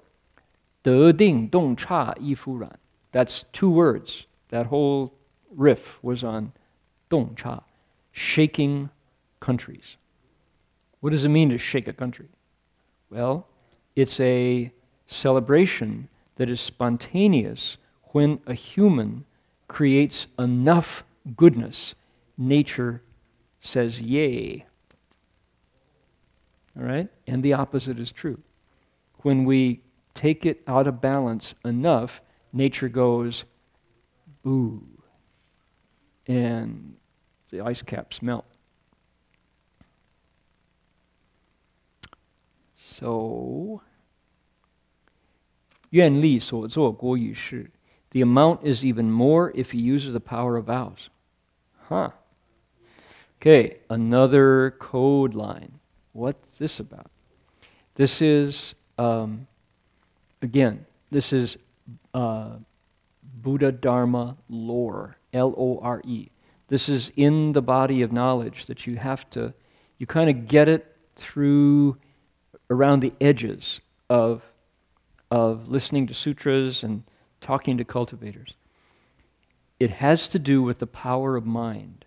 得定动刹一夫然. That's 2 words. That whole riff was on 动刹, shaking countries. What does it mean to shake a country? Well, it's a celebration that is spontaneous when a human creates enough goodness. Nature says yay. All right? And the opposite is true. When we take it out of balance enough, nature goes Ooh. And the ice caps melt. So, 愿力所作国语是. The amount is even more if he uses the power of vows. Huh. Okay, another code line. What's this about? This is, again, this is Buddha Dharma lore, L-O-R-E. This is in the body of knowledge that you have to, you kind of get it through, around the edges of listening to sutras and talking to cultivators. It has to do with the power of mind.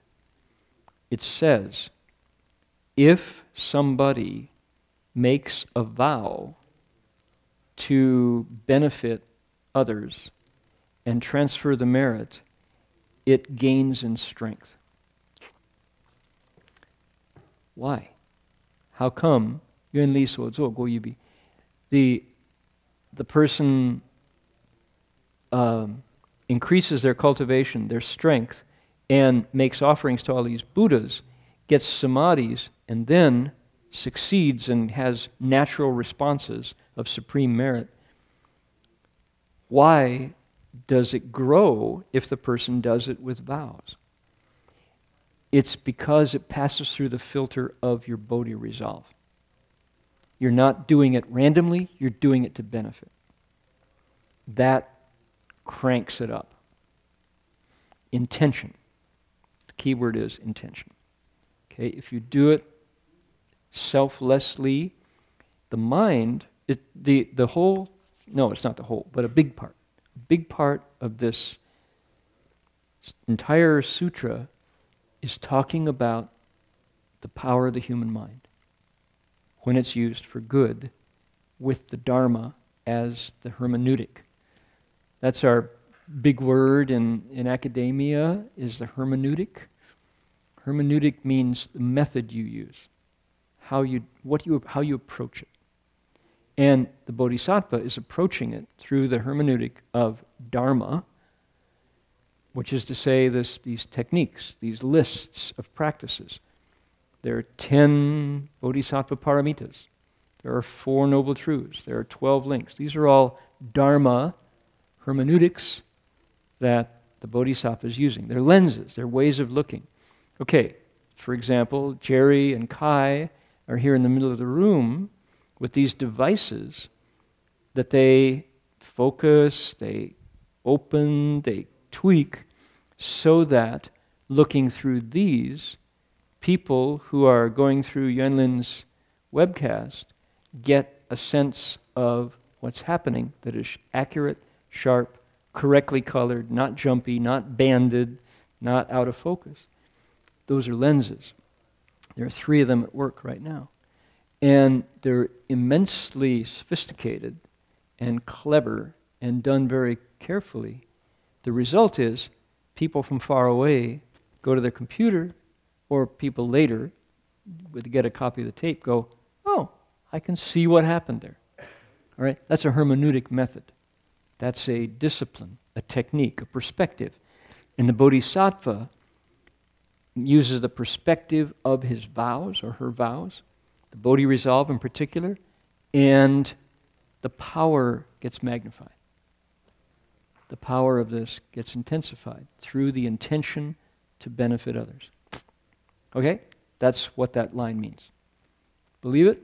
It says, if somebody makes a vow to benefit others and transfer the merit, it gains in strength. Why? How come? 愿力所作国语比. The person increases their cultivation, their strength, and makes offerings to all these Buddhas, gets samadhis, and then succeeds and has natural responses of supreme merit. Why does it grow if the person does it with vows? It's because it passes through the filter of your Bodhi resolve. You're not doing it randomly, you're doing it to benefit. That cranks it up. Intention. The key word is intention. Okay, if you do it selflessly, the mind, the whole, no, it's not the whole, but a big part. A big part of this entire sutra is talking about the power of the human mind when it's used for good with the Dharma as the hermeneutic. That's our big word in academia, is the hermeneutic. Hermeneutic means the method you use, how you approach it. And the Bodhisattva is approaching it through the hermeneutic of Dharma, which is to say these techniques, these lists of practices. There are 10 Bodhisattva paramitas. There are 4 Noble Truths. There are 12 links. These are all Dharma hermeneutics that the Bodhisattva is using. They're lenses. They're ways of looking. Okay, for example, Jerry and Kai are here in the middle of the room with these devices that they focus, they open, they tweak, so that looking through these, people who are going through Yuanlin's webcast get a sense of what's happening that is accurate, sharp, correctly colored, not jumpy, not banded, not out of focus. Those are lenses. There are 3 of them at work right now. And they're immensely sophisticated and clever and done very carefully. The result is people from far away go to their computer, or people later, to get a copy of the tape, go, oh, I can see what happened there. All right? That's a hermeneutic method. That's a discipline, a technique, a perspective. And the Bodhisattva uses the perspective of his vows or her vows, the Bodhi resolve in particular, and the power gets magnified. The power of this gets intensified through the intention to benefit others. Okay? That's what that line means. Believe it?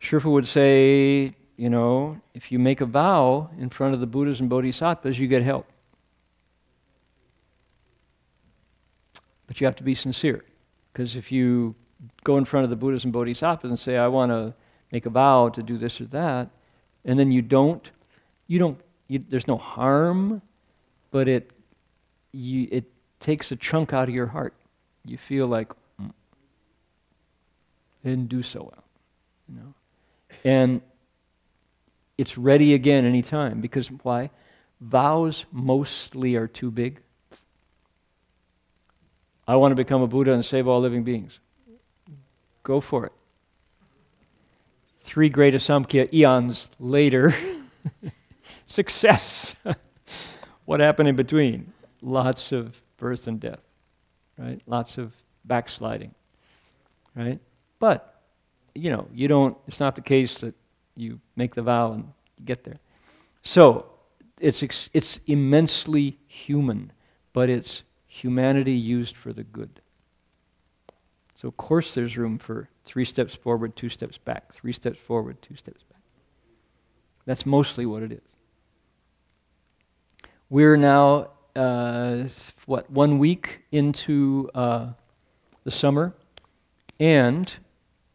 Shifu would say, you know, if you make a vow in front of the Buddhas and Bodhisattvas, you get help. But you have to be sincere. Because if you go in front of the Buddhas and Bodhisattvas and say, I want to make a vow to do this or that, and then you don't, there's no harm, but it takes a chunk out of your heart. You feel like, I didn't do so well, you know. And it's ready again anytime. Because why? Vows mostly are too big. I want to become a Buddha and save all living beings. Go for it. 3 great Asamkhya eons later, success. What happened in between? Lots of birth and death, right? Lots of backsliding, right? But, you don't, it's not the case that you make the vow and you get there. So, it's immensely human, but it's humanity used for the good. So of course there's room for 3 steps forward, 2 steps back, 3 steps forward, 2 steps back. That's mostly what it is. We're now, 1 week into the summer, and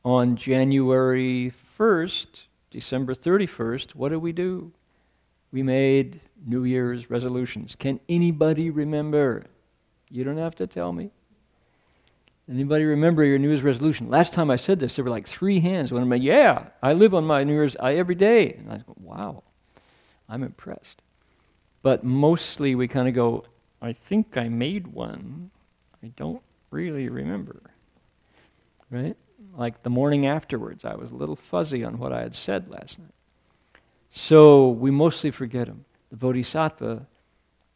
on January 1st, December 31st, what did we do? We made New Year's resolutions. Can anybody remember? You don't have to tell me. Anybody remember your New Year's resolution? Last time I said this, there were like 3 hands. When I'm like, yeah, I live on my New Year's every day. And I go, wow, I'm impressed. But mostly we kind of go, I think I made one. I don't really remember. Right? Like the morning afterwards, I was a little fuzzy on what I had said last night. So we mostly forget them. The Bodhisattva,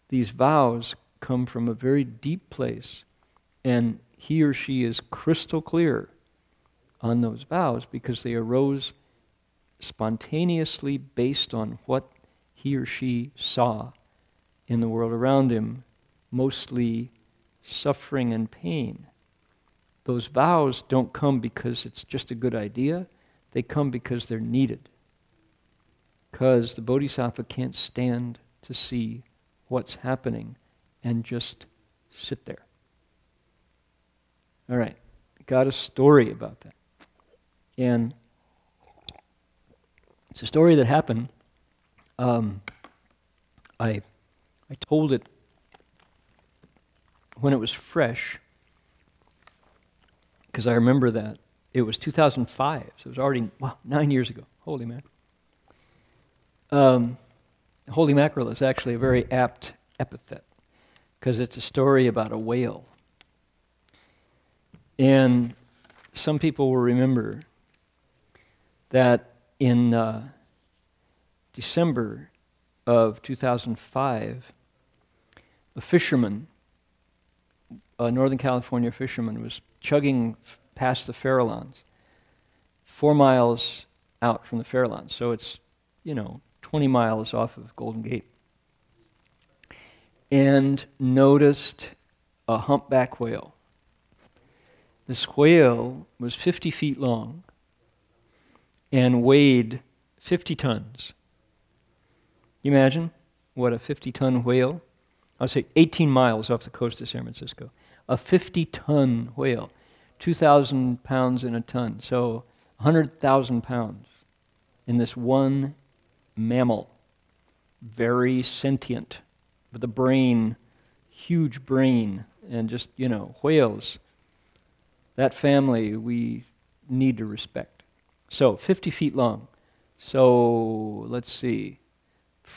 these vows come from a very deep place, and he or she is crystal clear on those vows because they arose spontaneously based on what he or she saw in the world around him, mostly suffering and pain. Those vows don't come because it's just a good idea. They come because they're needed. Because the Bodhisattva can't stand to see what's happening and just sit there. All right, got a story about that. And it's a story that happened. I told it when it was fresh, because I remember that. It was 2005, so it was already 9 years ago. Holy man. Holy mackerel is actually a very apt epithet, because it's a story about a whale. And some people will remember that in December of 2005, a fisherman, a Northern California fisherman, was chugging past the Farallones, 4 miles out from the Farallones. So it's, 20 miles off of Golden Gate. And noticed a humpback whale. This whale was 50 feet long and weighed 50 tons. You imagine what a 50-ton whale? I would say 18 miles off the coast of San Francisco. A 50-ton whale, 2,000 pounds in a ton, so 100,000 pounds in this one mammal, very sentient, with a brain, huge brain, and just, whales. That family we need to respect. So 50 feet long. So let's see.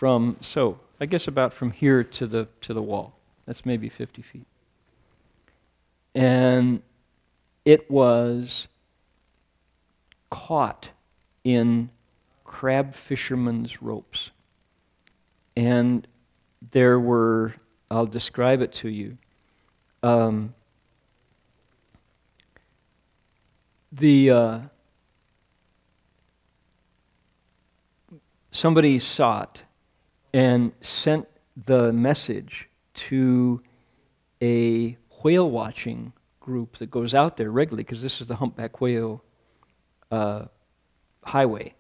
I guess about from here to the wall. That's maybe 50 feet. And it was caught in crab fishermen's ropes. And there were, I'll describe it to you. Somebody saw it and sent the message to a whale watching group that goes out there regularly, because this is the humpback whale highway.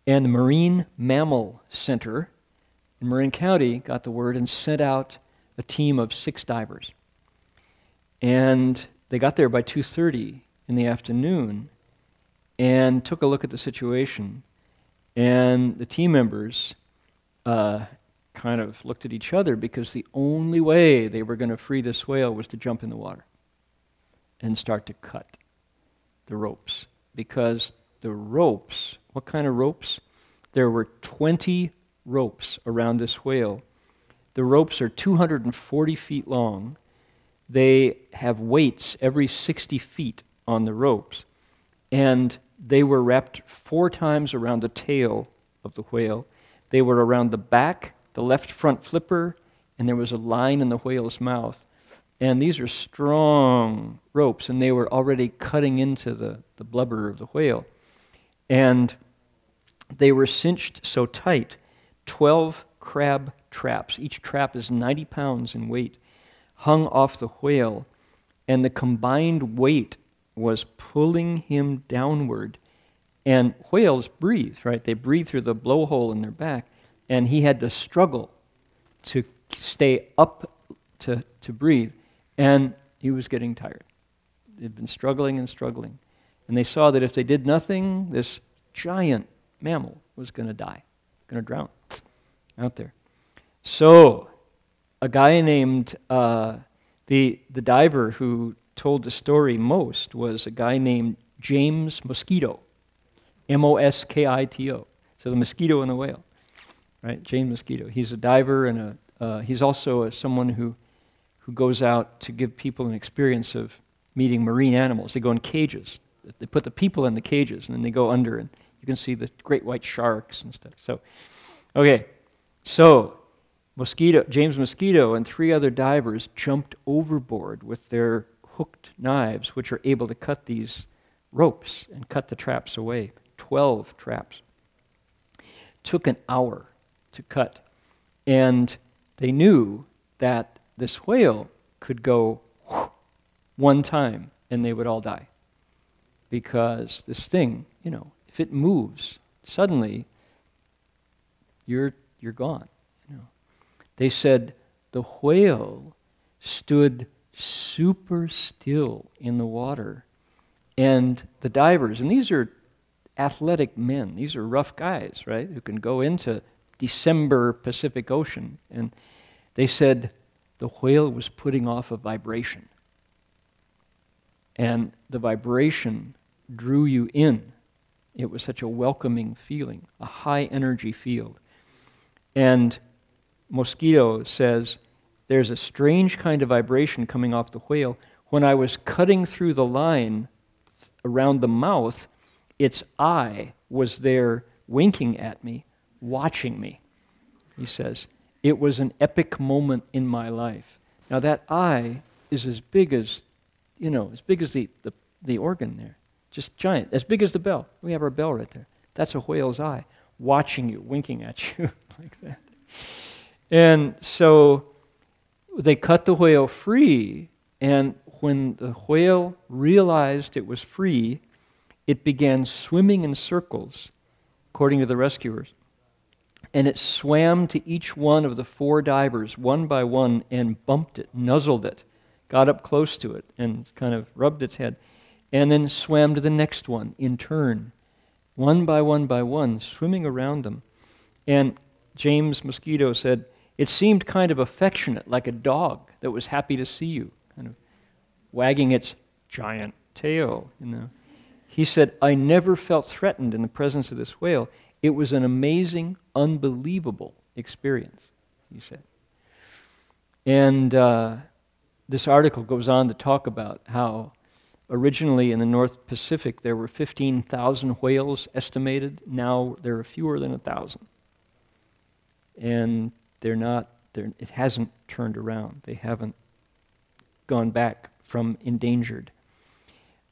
And the Marine Mammal Center in Marin County got the word and sent out a team of 6 divers. And they got there by 2:30 in the afternoon and took a look at the situation. And the team members kind of looked at each other, because the only way they were going to free this whale was to jump in the water and start to cut the ropes. Because the ropes, what kind of ropes? There were 20 ropes around this whale. The ropes are 240 feet long. They have weights every 60 feet on the ropes. And they were wrapped 4 times around the tail of the whale. They were around the back, the left front flipper, and there was a line in the whale's mouth. And these are strong ropes, and they were already cutting into the blubber of the whale. And they were cinched so tight, 12 crab traps, each trap is 90 pounds in weight, hung off the whale, and the combined weight was pulling him downward. And whales breathe, right? They breathe through the blowhole in their back, and he had to struggle to stay up to breathe. And he was getting tired. They'd been struggling and struggling. And they saw that if they did nothing, this giant mammal was going to die, going to drown out there. So a guy named, the diver who told the story most was a guy named James Mosquito, Moskito. So the mosquito and the whale, right? James Mosquito. He's a diver, and he's also someone who goes out to give people an experience of meeting marine animals. They go in cages. They put the people in the cages, and then they go under, and you can see the great white sharks and stuff. So, okay, so James Mosquito and 3 other divers jumped overboard with their hooked knives, which are able to cut these ropes and cut the traps away. 12 traps. Took an hour to cut, and they knew that this whale could go one time and they would all die. Because this thing, if it moves, suddenly you're gone. They said the whale stood super still in the water, and the divers, and these are athletic men, these are rough guys, right, who can go into December Pacific Ocean, and they said the whale was putting off a vibration. And the vibration drew you in. It was such a welcoming feeling, a high energy field. And Mosquito says, there's a strange kind of vibration coming off the whale. When I was cutting through the line around the mouth, its eye was there winking at me, watching me, he says. It was an epic moment in my life. Now that eye is as big as, the organ there. Just giant, as big as the bell. We have our bell right there. That's a whale's eye, watching you, winking at you like that. And so they cut the whale free, and when the whale realized it was free, it began swimming in circles, according to the rescuers. And it swam to each one of the 4 divers, one by one, and bumped it, nuzzled it, got up close to it, and kind of rubbed its head, and then swam to the next one in turn, one by one, swimming around them. And James Mosquito said, it seemed kind of affectionate, like a dog that was happy to see you, kind of wagging its giant tail, He said, I never felt threatened in the presence of this whale. It was an amazing, unbelievable experience, he said. And this article goes on to talk about how originally in the North Pacific there were 15,000 whales estimated. Now there are fewer than 1,000. And it hasn't turned around. They haven't gone back from endangered.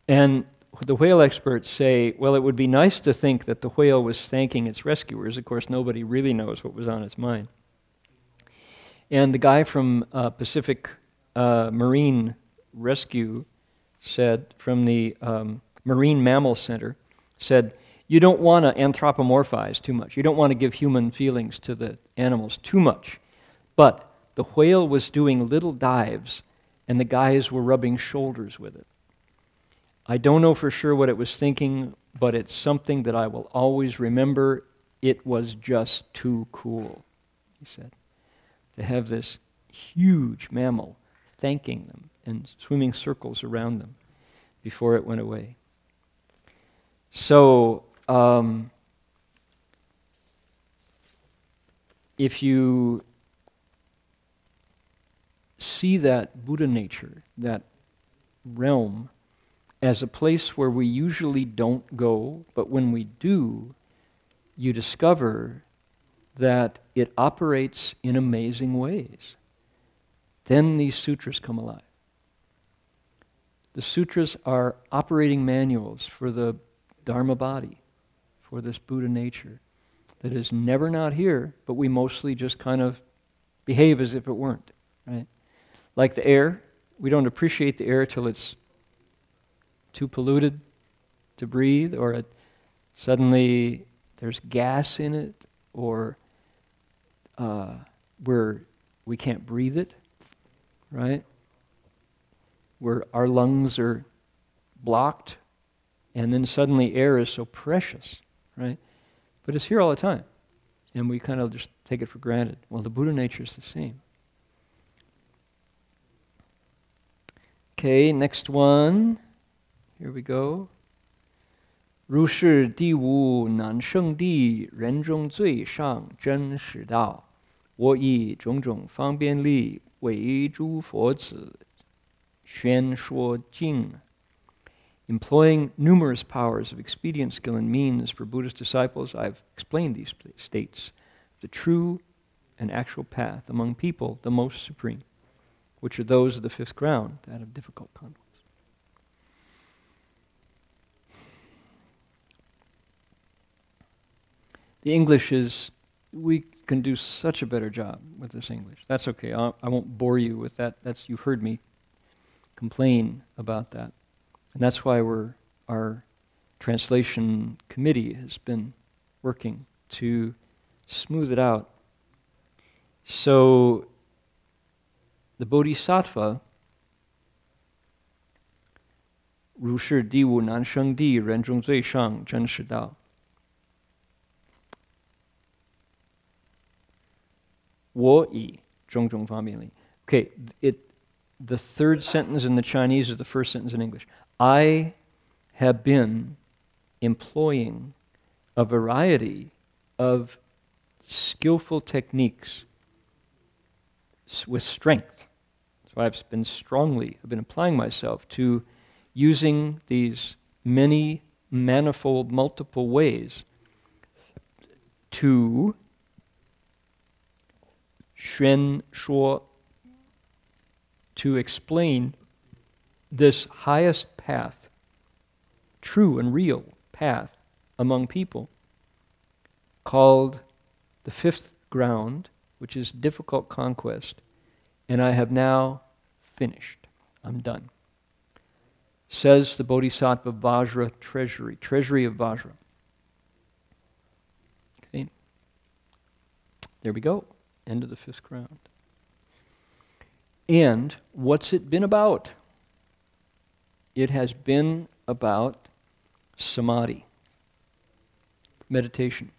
And the whale experts say, well, it would be nice to think that the whale was thanking its rescuers. Of course, nobody really knows what was on its mind. And the guy from Pacific Marine Rescue said, from the Marine Mammal Center, said, you don't want to anthropomorphize too much. You don't want to give human feelings to the animals too much. But the whale was doing little dives, and the guys were rubbing shoulders with it. I don't know for sure what it was thinking, but it's something that I will always remember. It was just too cool, he said, to have this huge mammal thanking them and swimming circles around them before it went away. So, if you see that Buddha nature, that realm, as a place where we usually don't go, but when we do, you discover that it operates in amazing ways. then these sutras come alive. The sutras are operating manuals for the Dharma body, for this Buddha nature that is never not here, but we mostly just kind of behave as if it weren't, right? Like the air, we don't appreciate the air till it's too polluted to breathe, or suddenly there's gas in it, or where we can't breathe it, right? Where our lungs are blocked, and then suddenly air is so precious, right? But it's here all the time, and we kind of just take it for granted. Well, the Buddha nature is the same. Okay, next one. Here we go. 如是地无难胜地，人中最上真实道。我以种种方便力，为诸佛子宣说经。Employing numerous powers of expedient, skill, and means for Buddhist disciples, I've explained these states, the true and actual path among people, the most supreme, which are those of the fifth ground, that of difficult conduct. The English is, we can do such a better job with this English. That's okay, I won't bore you with that. You've heard me complain about that. And that's why our translation committee has been working to smooth it out. So, the Bodhisattva, 如是地无难胜地，人中最上真实道。我以种种方便力. Okay, the third sentence in the Chinese is the first sentence in English. I have been employing a variety of skillful techniques with strength. So I've been applying myself to using these many, manifold, multiple ways to 宣说, to explain this highest path, true and real path among people, called the fifth ground, which is difficult conquest, and I have now finished. I'm done. Says the Bodhisattva Vajra treasury of Vajra. Okay. There we go. End of the fifth ground. And what's it been about? It has been about samadhi, meditation.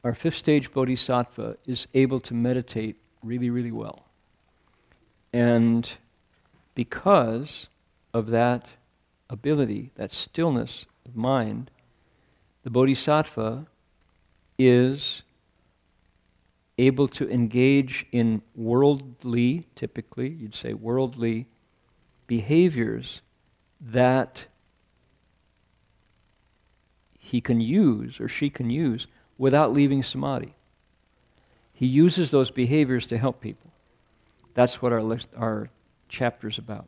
Our fifth stage bodhisattva is able to meditate really, really well. And because of that ability, that stillness of mind, the bodhisattva is able to engage in worldly, typically, you'd say worldly behaviors that he can use or she can use without leaving samadhi. He uses those behaviors to help people. That's what our chapter's about.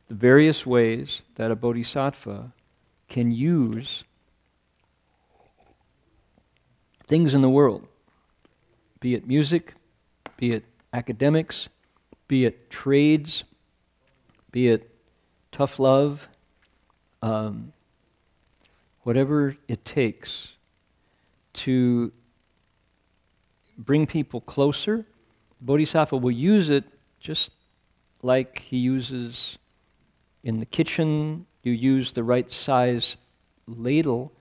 The various ways that a bodhisattva can use things in the world, be it music, be it academics, be it trades, be it tough love, whatever it takes to bring people closer. Bodhisattva will use it just like he uses in the kitchen. You use the right size ladle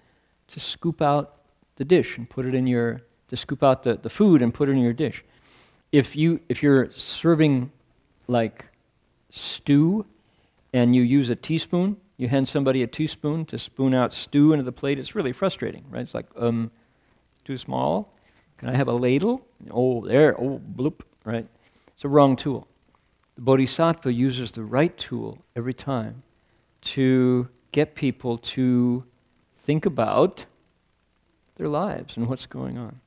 to scoop out the dish and put it in your, to scoop out the food and put it in your dish. If you're serving like stew and you use a teaspoon, you hand somebody a teaspoon to spoon out stew into the plate, it's really frustrating, right? It's like, too small? Can I have a ladle? Oh, there, oh, bloop, right? It's a wrong tool. The Bodhisattva uses the right tool every time to get people to think about their lives and what's going on.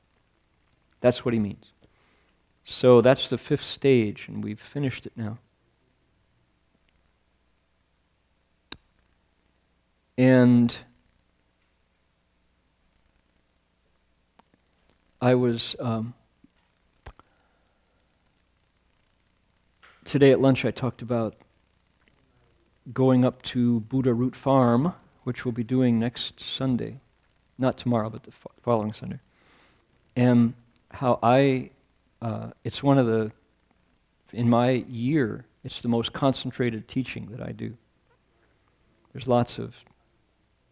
That's what he means. So that's the 5th stage, and we've finished it now. And I was, today at lunch I talked about going up to Buddha Root Farm, which we'll be doing next Sunday. Not tomorrow, but the following Sunday. And how it's one of the, in my year, it's the most concentrated teaching that I do. There's lots of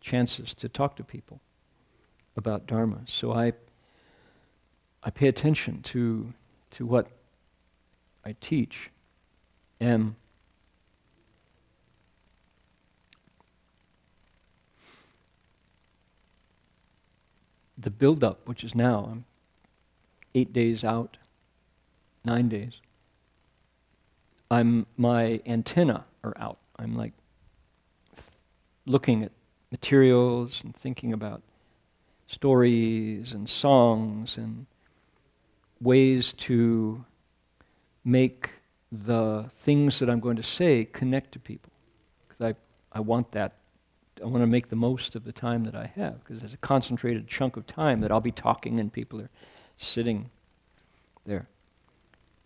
chances to talk to people about Dharma. So I pay attention to what I teach. And the build-up, which is now, I'm 8 days out, 9 days, my antenna are out. I'm like looking at materials and thinking about stories and songs and ways to make the things that I'm going to say connect to people. Because I want that. I want to make the most of the time that I have, because there's a concentrated chunk of time that I'll be talking and people are sitting there.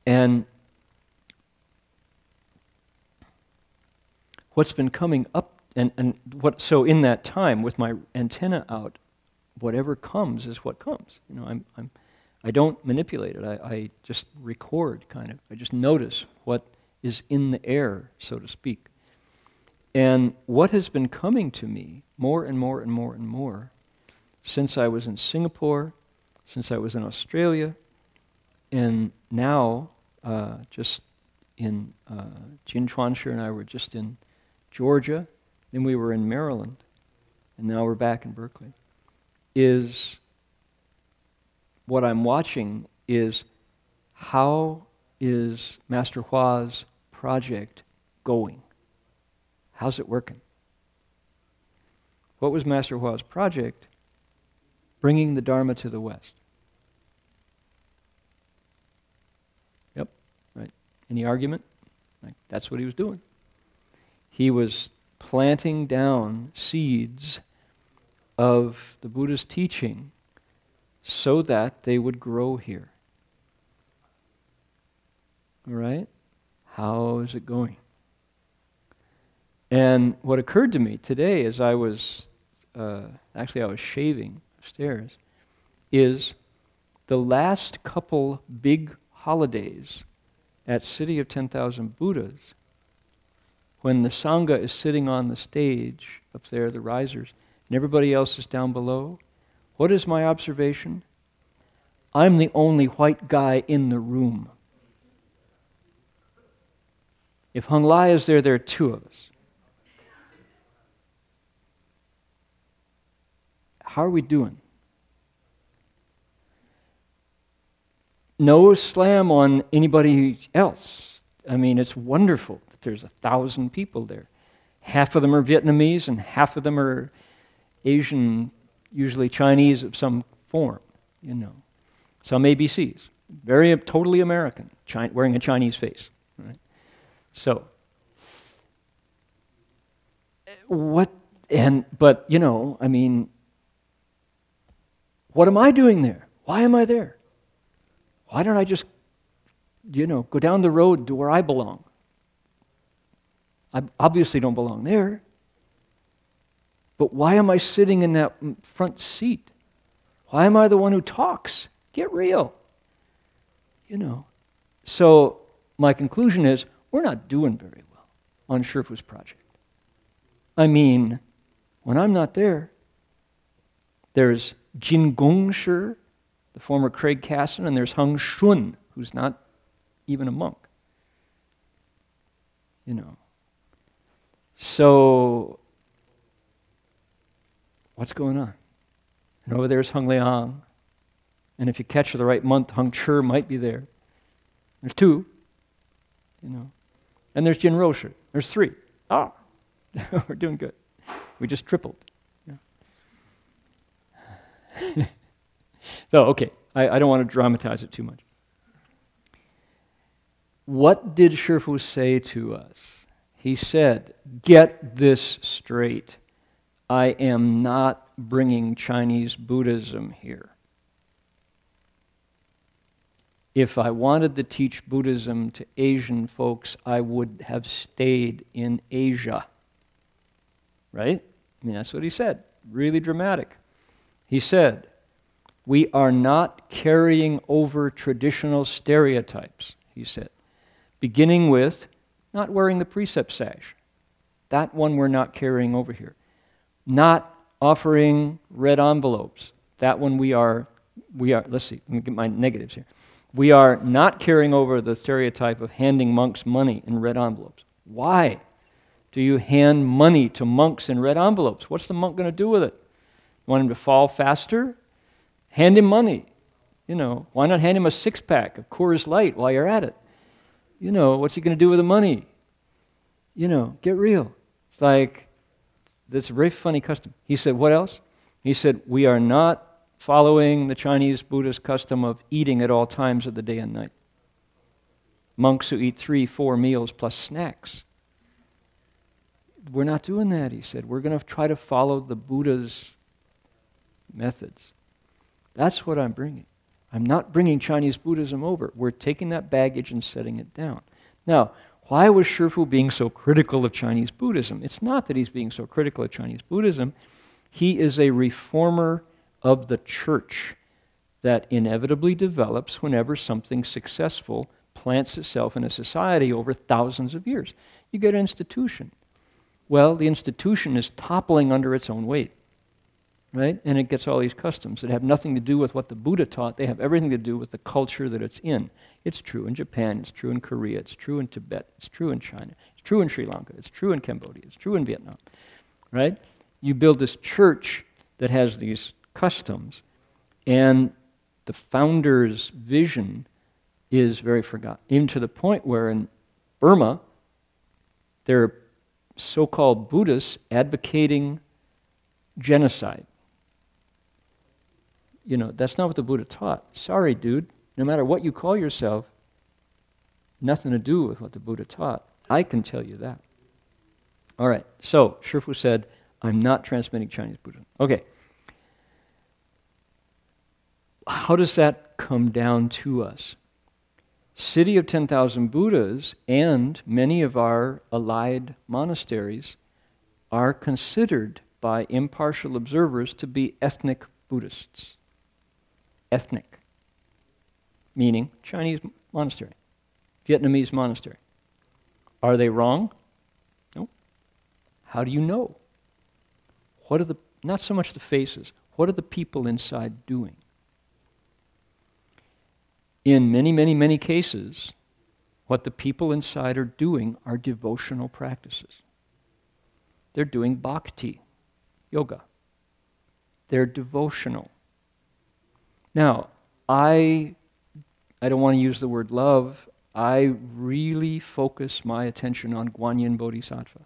And what's been coming up, so in that time with my antenna out, whatever comes is what comes. You know, I don't manipulate it. I just record, kind of. I just notice what is in the air, so to speak. And what has been coming to me more and more and more and more since I was in Singapore, since I was in Australia, and now just in Jin Chuanshi and I were just in Georgia, then we were in Maryland, and now we're back in Berkeley, is what I'm watching is how is Master Hua's project going? How's it working? What was Master Hua's project? Bringing the Dharma to the West. Yep, right. Any argument? Like, that's what he was doing. He was planting down seeds of the Buddha's teaching so that they would grow here. All right? How is it going? And what occurred to me today as I was, I was shaving upstairs, is the last couple big holidays at City of 10,000 Buddhas, when the Sangha is sitting on the stage up there, the risers, and everybody else is down below, what is my observation? I'm the only white guy in the room. If Heng Lai is there, there are 2 of us. How are we doing? No slam on anybody else. I mean, it's wonderful that there's 1,000 people there. Half of them are Vietnamese and half of them are Asian, usually Chinese of some form, you know. Some ABCs. Very totally American, wearing a Chinese face. Right? So, but, you know, I mean, what am I doing there? Why am I there? Why don't I just, you know, go down the road to where I belong? I obviously don't belong there. But why am I sitting in that front seat? Why am I the one who talks? Get real. You know. So my conclusion is, we're not doing very well on Shifu's project. I mean, when I'm not there, there's Jin Gongshi, the former Craig Casson, and there's Heng Shun, who's not even a monk. You know. So, what's going on? And over there's Heng Liang. And if you catch the right month, Heng Sure might be there. There's 2. You know. And there's Jin Roshi. There's 3. We're doing good. We just tripled. So, okay, I don't want to dramatize it too much. what did Shifu say to us? He said, get this straight. I am not bringing Chinese Buddhism here. If I wanted to teach Buddhism to Asian folks, I would have stayed in Asia. Right? I mean, that's what he said. Really dramatic. He said, we are not carrying over traditional stereotypes, he said. Beginning with not wearing the precept sash. That one we're not carrying over here. Not offering red envelopes. That one we are, let's see, let me get my negatives here. We are not carrying over the stereotype of handing monks money in red envelopes. Why do you hand money to monks in red envelopes? What's the monk going to do with it? Want him to fall faster? Hand him money. You know, why not hand him a six-pack of Coors Light while you're at it? You know, what's he going to do with the money? You know, get real. It's like, that's a very funny custom. He said, what else? He said, we are not following the Chinese Buddhist custom of eating at all times of the day and night. Monks who eat 3-4 meals plus snacks. We're not doing that, he said. We're going to try to follow the Buddha's methods. That's what I'm bringing. I'm not bringing Chinese Buddhism over. We're taking that baggage and setting it down. Now, why was Shifu being so critical of Chinese Buddhism? It's not that he's being so critical of Chinese Buddhism. He is a reformer of the church that inevitably develops whenever something successful plants itself in a society over thousands of years. You get an institution. Well, the institution is toppling under its own weight, right? And it gets all these customs that have nothing to do with what the Buddha taught. They have everything to do with the culture that it's in. It's true in Japan, it's true in Korea, it's true in Tibet, it's true in China, it's true in Sri Lanka, it's true in Cambodia, it's true in Vietnam, right? You build this church that has these customs, and the founder's vision is very forgotten, even to the point where in Burma, there are so-called Buddhists advocating genocide. You know, that's not what the Buddha taught. Sorry, dude. No matter what you call yourself, nothing to do with what the Buddha taught. I can tell you that. All right, so Shifu said, I'm not transmitting Chinese Buddhism. Okay. How does that come down to us? City of 10,000 Buddhas and many of our allied monasteries are considered by impartial observers to be ethnic Buddhists. Ethnic, meaning Chinese monastery, Vietnamese monastery. Are they wrong? No. How do you know? What are the, not so much the faces, what are the people inside doing? In many, many, many cases, what the people inside are doing are devotional practices. They're doing bhakti, yoga. They're devotional. Now, I don't want to use the word love. I really focus my attention on Guanyin Bodhisattva,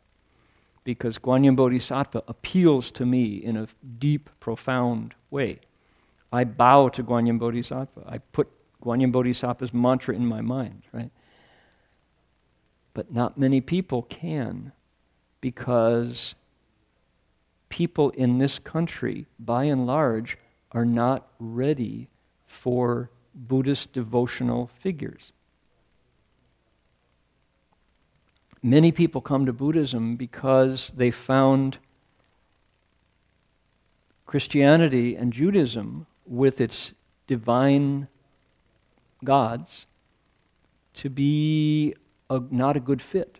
because Guanyin Bodhisattva appeals to me in a deep, profound way. I bow to Guanyin Bodhisattva. I put Guanyin Bodhisattva's mantra in my mind, right? But not many people can, because people in this country, by and large, are not ready for Buddhist devotional figures. Many people come to Buddhism because they found Christianity and Judaism with its divine gods to be not a good fit.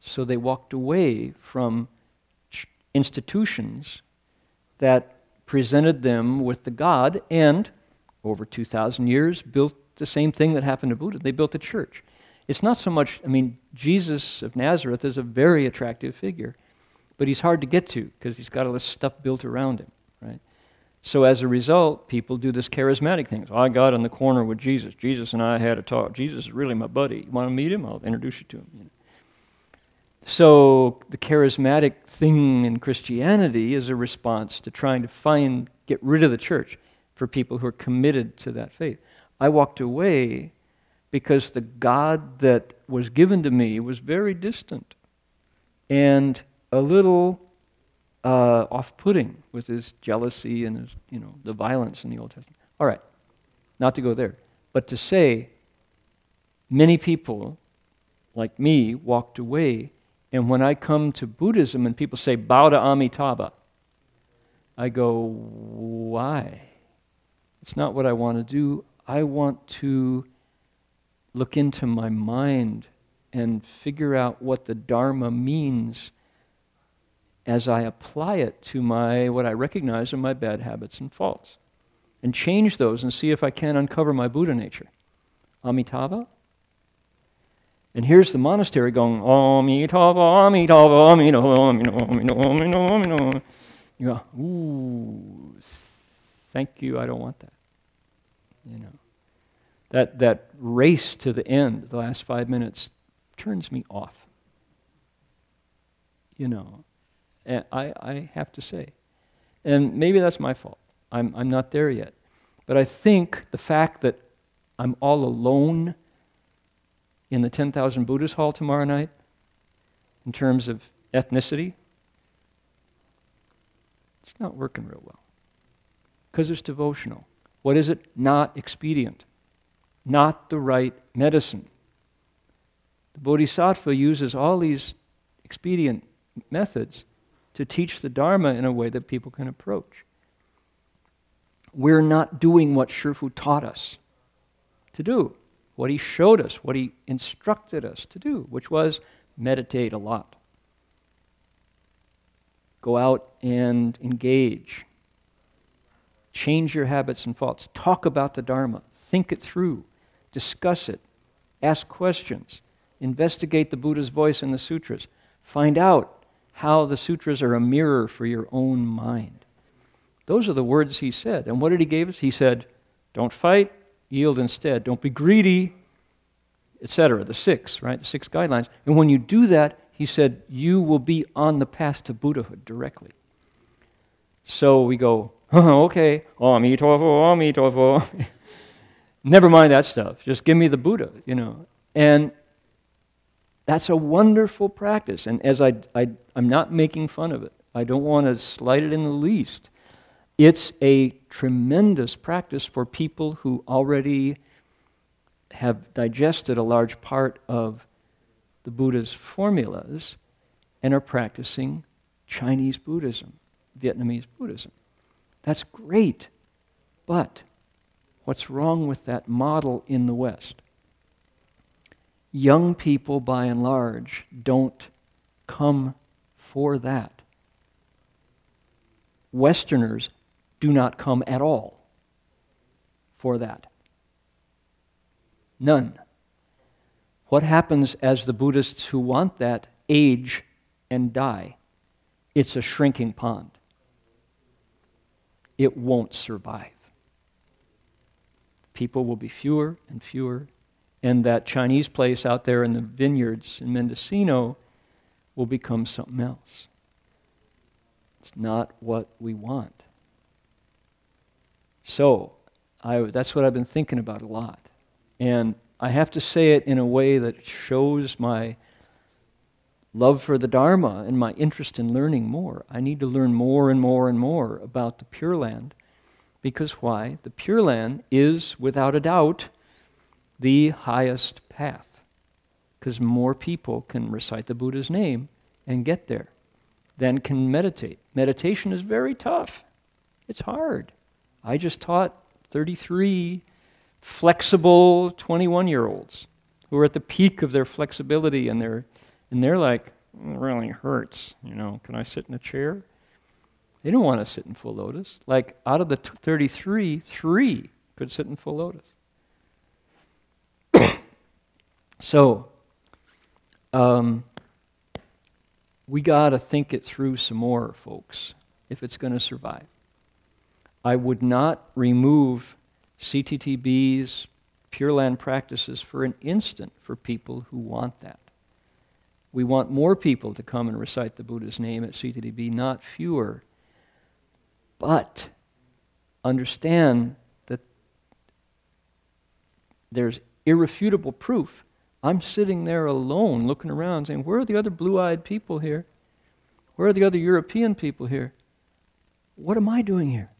So they walked away from institutions that presented them with the God, and over 2,000 years built the same thing that happened to Buddha. They built a church. It's not so much, I mean, Jesus of Nazareth is a very attractive figure, but he's hard to get to because he's got all this stuff built around him, right? So as a result, people do this charismatic thing. So I got in the corner with Jesus. Jesus and I had a talk. Jesus is really my buddy. You want to meet him? I'll introduce you to him. You know? So the charismatic thing in Christianity is a response to trying to get rid of the church for people who are committed to that faith. I walked away because the God that was given to me was very distant and a little off-putting with his jealousy and his, the violence in the Old Testament. All right, not to go there, but to say many people like me walked away, and when I come to Buddhism and people say, bow to Amitabha, I go, why? It's not what I want to do. I want to look into my mind and figure out what the Dharma means as I apply it to what I recognize are my bad habits and faults, and change those and see if I can uncover my Buddha nature. Amitabha? And here's the monastery going, Amitabha, Amitabha, Amitabha, Amitabha, Amitabha, Amitabha, Amitabha. You go, ooh, thank you, I don't want that. That race to the end, the last 5 minutes, turns me off. And I have to say. And maybe that's my fault. I'm not there yet. But I think the fact that I'm all alone in the 10,000 Buddhist hall tomorrow night, in terms of ethnicity, it's not working real well. Because it's devotional. What is it? Not expedient. Not the right medicine. The Bodhisattva uses all these expedient methods to teach the Dharma in a way that people can approach. We're not doing what Shifu taught us to do, what he showed us, what he instructed us to do, which was meditate a lot. Go out and engage. Change your habits and faults. Talk about the Dharma. Think it through. Discuss it. Ask questions. Investigate the Buddha's voice in the sutras. Find out how the sutras are a mirror for your own mind. Those are the words he said. And what did he give us? He said, don't fight, yield instead. Don't be greedy, etc. The 6, right? The 6 guidelines. And when you do that, he said, you will be on the path to Buddhahood directly. So we go, okay, Amitofo, Amitofo. Never mind that stuff. Just give me the Buddha, And that's a wonderful practice. And as I'm not making fun of it. I don't want to slight it in the least. It's a tremendous practice for people who already have digested a large part of the Buddha's formulas and are practicing Chinese Buddhism, Vietnamese Buddhism. That's great. But what's wrong with that model in the West? Young people, by and large, don't come for that. Westerners do not come at all for that. None. What happens as the Buddhists who want that age and die? It's a shrinking pond. It won't survive. People will be fewer and fewer, and that Chinese place out there in the vineyards in Mendocino will become something else. It's not what we want. So, that's what I've been thinking about a lot. And I have to say it in a way that shows my love for the Dharma and my interest in learning more. I need to learn more and more and more about the Pure Land. Because why? The Pure Land is, without a doubt, the highest path. Because more people can recite the Buddha's name and get there than can meditate. Meditation is very tough. It's hard. I just taught 33 flexible 21-year-olds who are at the peak of their flexibility, and they're like, it really hurts, can I sit in a chair? They don't want to sit in full lotus. Like, out of the 33, 3 could sit in full lotus. So, we got to think it through some more, folks, if it's going to survive. I would not remove CTTB's Pure Land practices for an instant for people who want that. We want more people to come and recite the Buddha's name at CTTB, not fewer. But understand that there's irrefutable proof. I'm sitting there alone looking around saying, where are the other blue-eyed people here? Where are the other European people here? What am I doing here?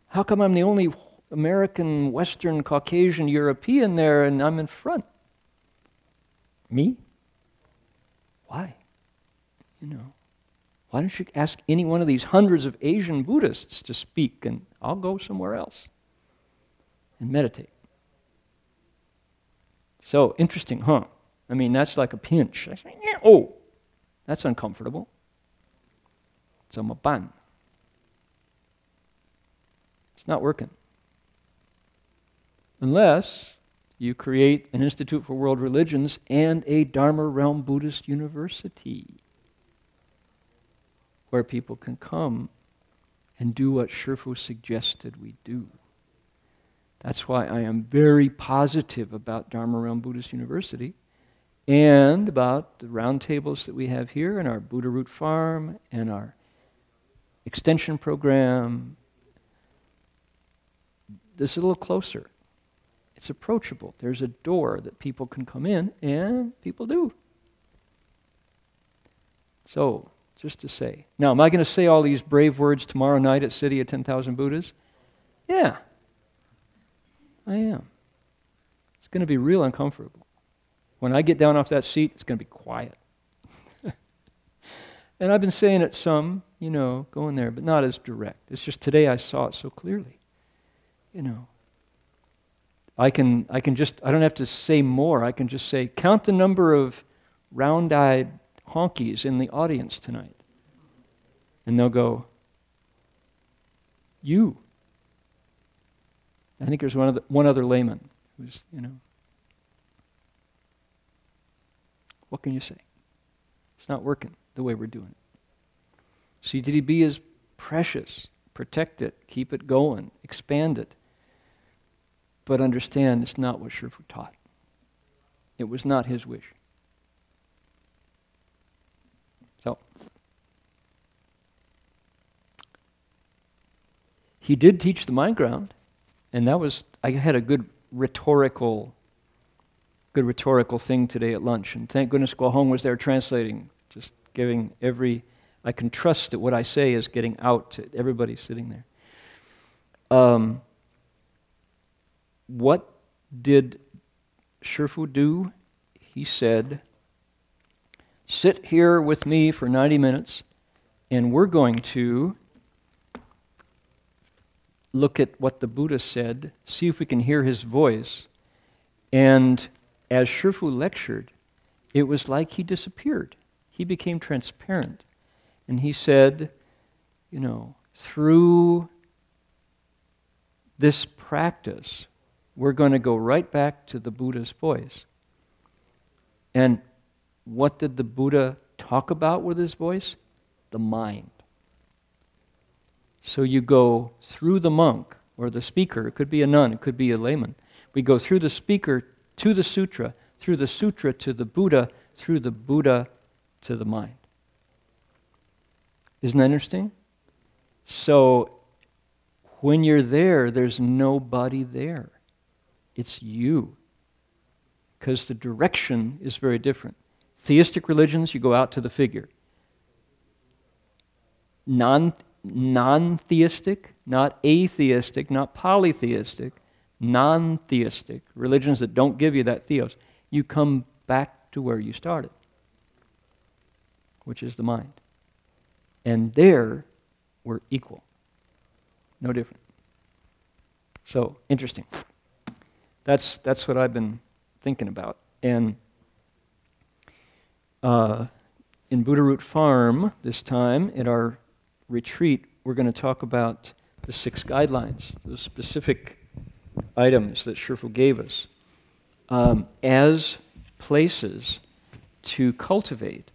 How come I'm the only American, Western, Caucasian, European there and I'm in front? Me? Why? Why don't you ask any one of these hundreds of Asian Buddhists to speak and I'll go somewhere else and meditate. So, interesting, huh? I mean, that's like a pinch. I say, yeah, oh, that's uncomfortable. It's a mapan. It's not working. Unless you create an Institute for World Religions and a Dharma Realm Buddhist University where people can come and do what Shifu suggested we do. That's why I am very positive about Dharma Realm Buddhist University and about the roundtables that we have here and our Buddha Root Farm and our extension program. This is a little closer. It's approachable. There's a door that people can come in, and people do. So, just to say. Now, am I going to say all these brave words tomorrow night at City of 10,000 Buddhas? Yeah, I am. It's going to be real uncomfortable. When I get down off that seat, it's going to be quiet. And I've been saying it some, going there, but not as direct. It's just today I saw it so clearly. I don't have to say more. I can just say, count the number of round-eyed honkies in the audience tonight. And they'll go, you. I think there's one other layman who's, what can you say? It's not working the way we're doing it. CTDB is precious. Protect it, keep it going, expand it. But understand it's not what Shifu taught. It was not his wish. So, he did teach the mind ground, and I had a good rhetorical thing today at lunch, and thank goodness Guo Hong was there translating, just giving I can trust that what I say is getting out to everybody sitting there. What did Shifu do? He said, sit here with me for 90 minutes, and we're going to look at what the Buddha said, see if we can hear his voice. And as Shifu lectured, it was like he disappeared. He became transparent. And he said, through this practice, we're going to go right back to the Buddha's voice. And what did the Buddha talk about with his voice? The mind. So you go through the monk or the speaker. It could be a nun, it could be a layman. We go through the speaker to the sutra, through the sutra to the Buddha, through the Buddha to the mind. Isn't that interesting? So when you're there, there's nobody there. It's you. Because the direction is very different. Theistic religions, you go out to the figure. Non-theistic, not atheistic, not polytheistic, non-theistic, religions that don't give you that theos, you come back to where you started, which is the mind. And there, we're equal. No different. So, interesting. That's what I've been thinking about. And in Buddha Root Farm, this time, at our retreat, we're going to talk about the 6 guidelines, the specific items that Shifu gave us, as places to cultivate.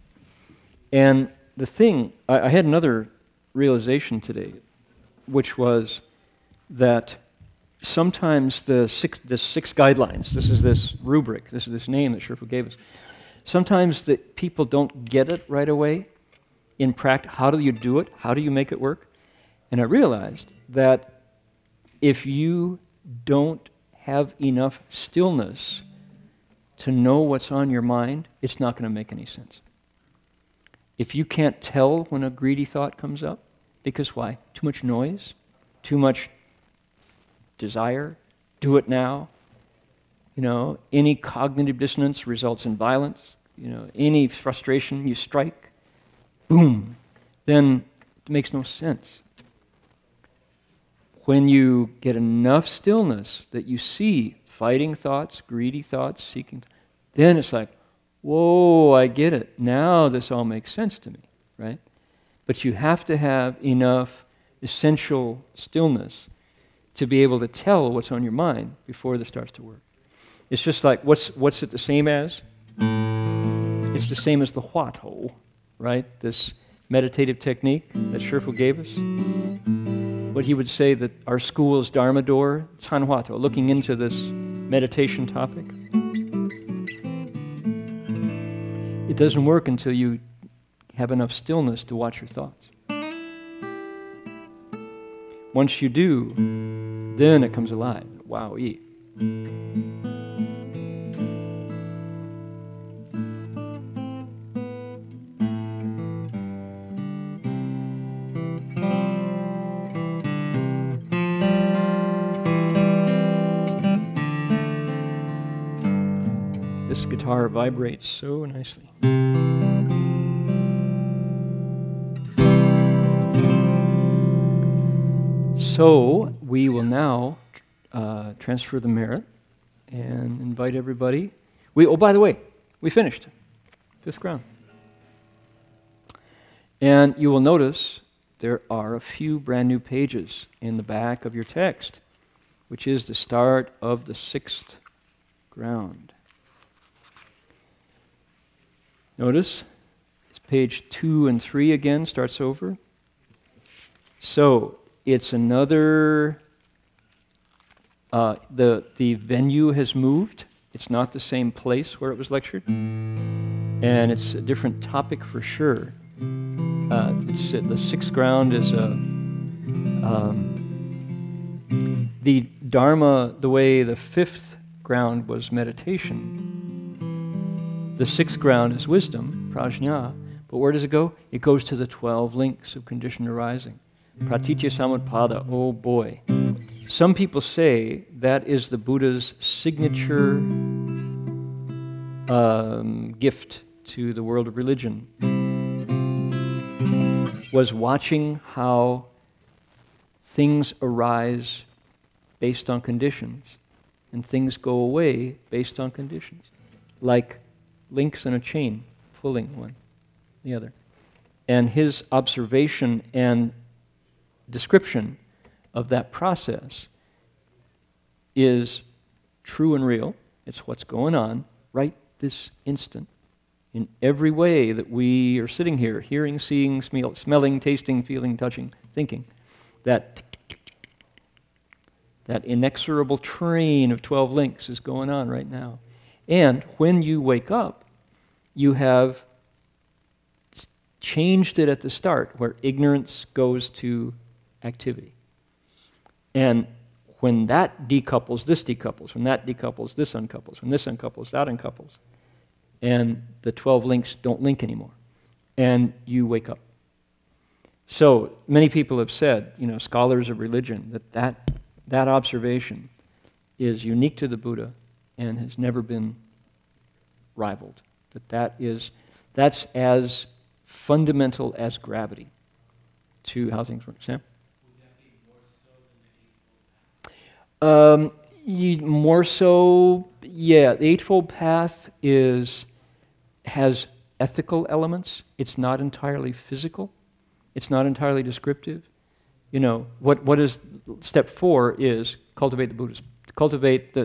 And the thing, I had another realization today, which was that sometimes the six guidelines, this is this rubric, this is this name that Shifu gave us, sometimes the people don't get it right away in practice. How do you do it? How do you make it work? And I realized that if you don't have enough stillness to know what's on your mind, it's not going to make any sense. If you can't tell when a greedy thought comes up, because why? Too much noise? Too much desire? Do it now? You know, any cognitive dissonance results in violence. You know, any frustration, you strike, boom, then it makes no sense. When you get enough stillness that you see fighting thoughts, greedy thoughts, seeking, then it's like, whoa, I get it. Now this all makes sense to me, right? But you have to have enough essential stillness to be able to tell what's on your mind before this starts to work. It's just like, what's it the same as? It's the same as the Huatou, right? This meditative technique that Shifu gave us. What he would say that our school's Dharma door, Can Huatou, looking into this meditation topic. It doesn't work until you have enough stillness to watch your thoughts. Once you do, then it comes alive. Wow-ee. This guitar vibrates so nicely. So we will now transfer the merit and invite everybody. Oh, by the way, we finished 5th ground. And you will notice there are a few brand new pages in the back of your text, which is the start of the 6th ground. Notice, it's page 2 and 3 again, starts over. So, it's another, the venue has moved. It's not the same place where it was lectured. And it's a different topic for sure. The 6th ground is the Dharma, the way the 5th ground was meditation. The 6th ground is wisdom, prajna, but where does it go? It goes to the 12 links of conditioned arising. Pratitya samutpada, oh boy. Some people say that is the Buddha's signature gift to the world of religion, was watching how things arise based on conditions and things go away based on conditions, like links in a chain, pulling one the other. And his observation and description of that process is true and real. It's what's going on right this instant in every way that we are sitting here, hearing, seeing, smelling, tasting, feeling, touching, thinking. That inexorable train of 12 links is going on right now. And when you wake up, you have changed it at the start, where ignorance goes to activity. And when that decouples, this decouples. When that decouples, this uncouples. When this uncouples, that uncouples. And the 12 links don't link anymore. And you wake up. So many people have said, scholars of religion, that observation is unique to the Buddha and has never been rivaled. That's as fundamental as gravity to how things work. Sam? Would that be more so than the Eightfold Path? More so, yeah. The Eightfold Path has ethical elements. It's not entirely physical. It's not entirely descriptive. What is step 4 is cultivate the Buddhist. Cultivate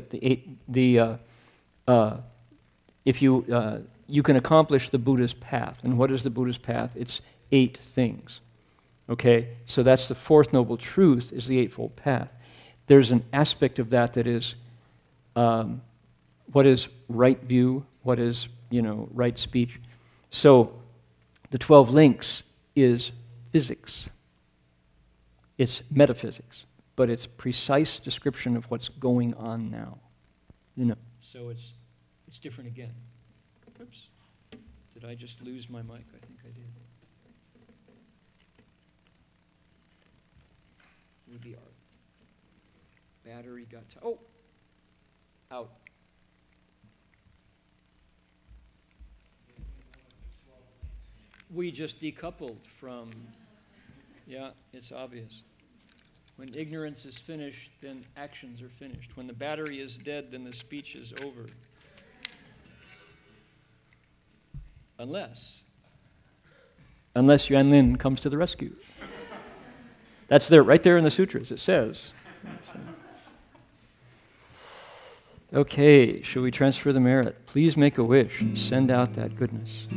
if you can accomplish the Buddhist path. And what is the Buddhist path? It's 8 things. Okay? So that's the 4th noble truth, is the Eightfold Path. There's an aspect of that is what is right view, what is, right speech. So the 12 links is physics. It's metaphysics. but it's precise description of what's going on now. You know. So it's different again. Oops. Did I just lose my mic? I think I did. Maybe our battery got out. We just decoupled from, yeah, it's obvious. When ignorance is finished, then actions are finished. When the battery is dead, then the speech is over. Unless Yuan Lin comes to the rescue. That's there, right there in the sutras, it says. Okay, shall we transfer the merit? Please make a wish and send out that goodness.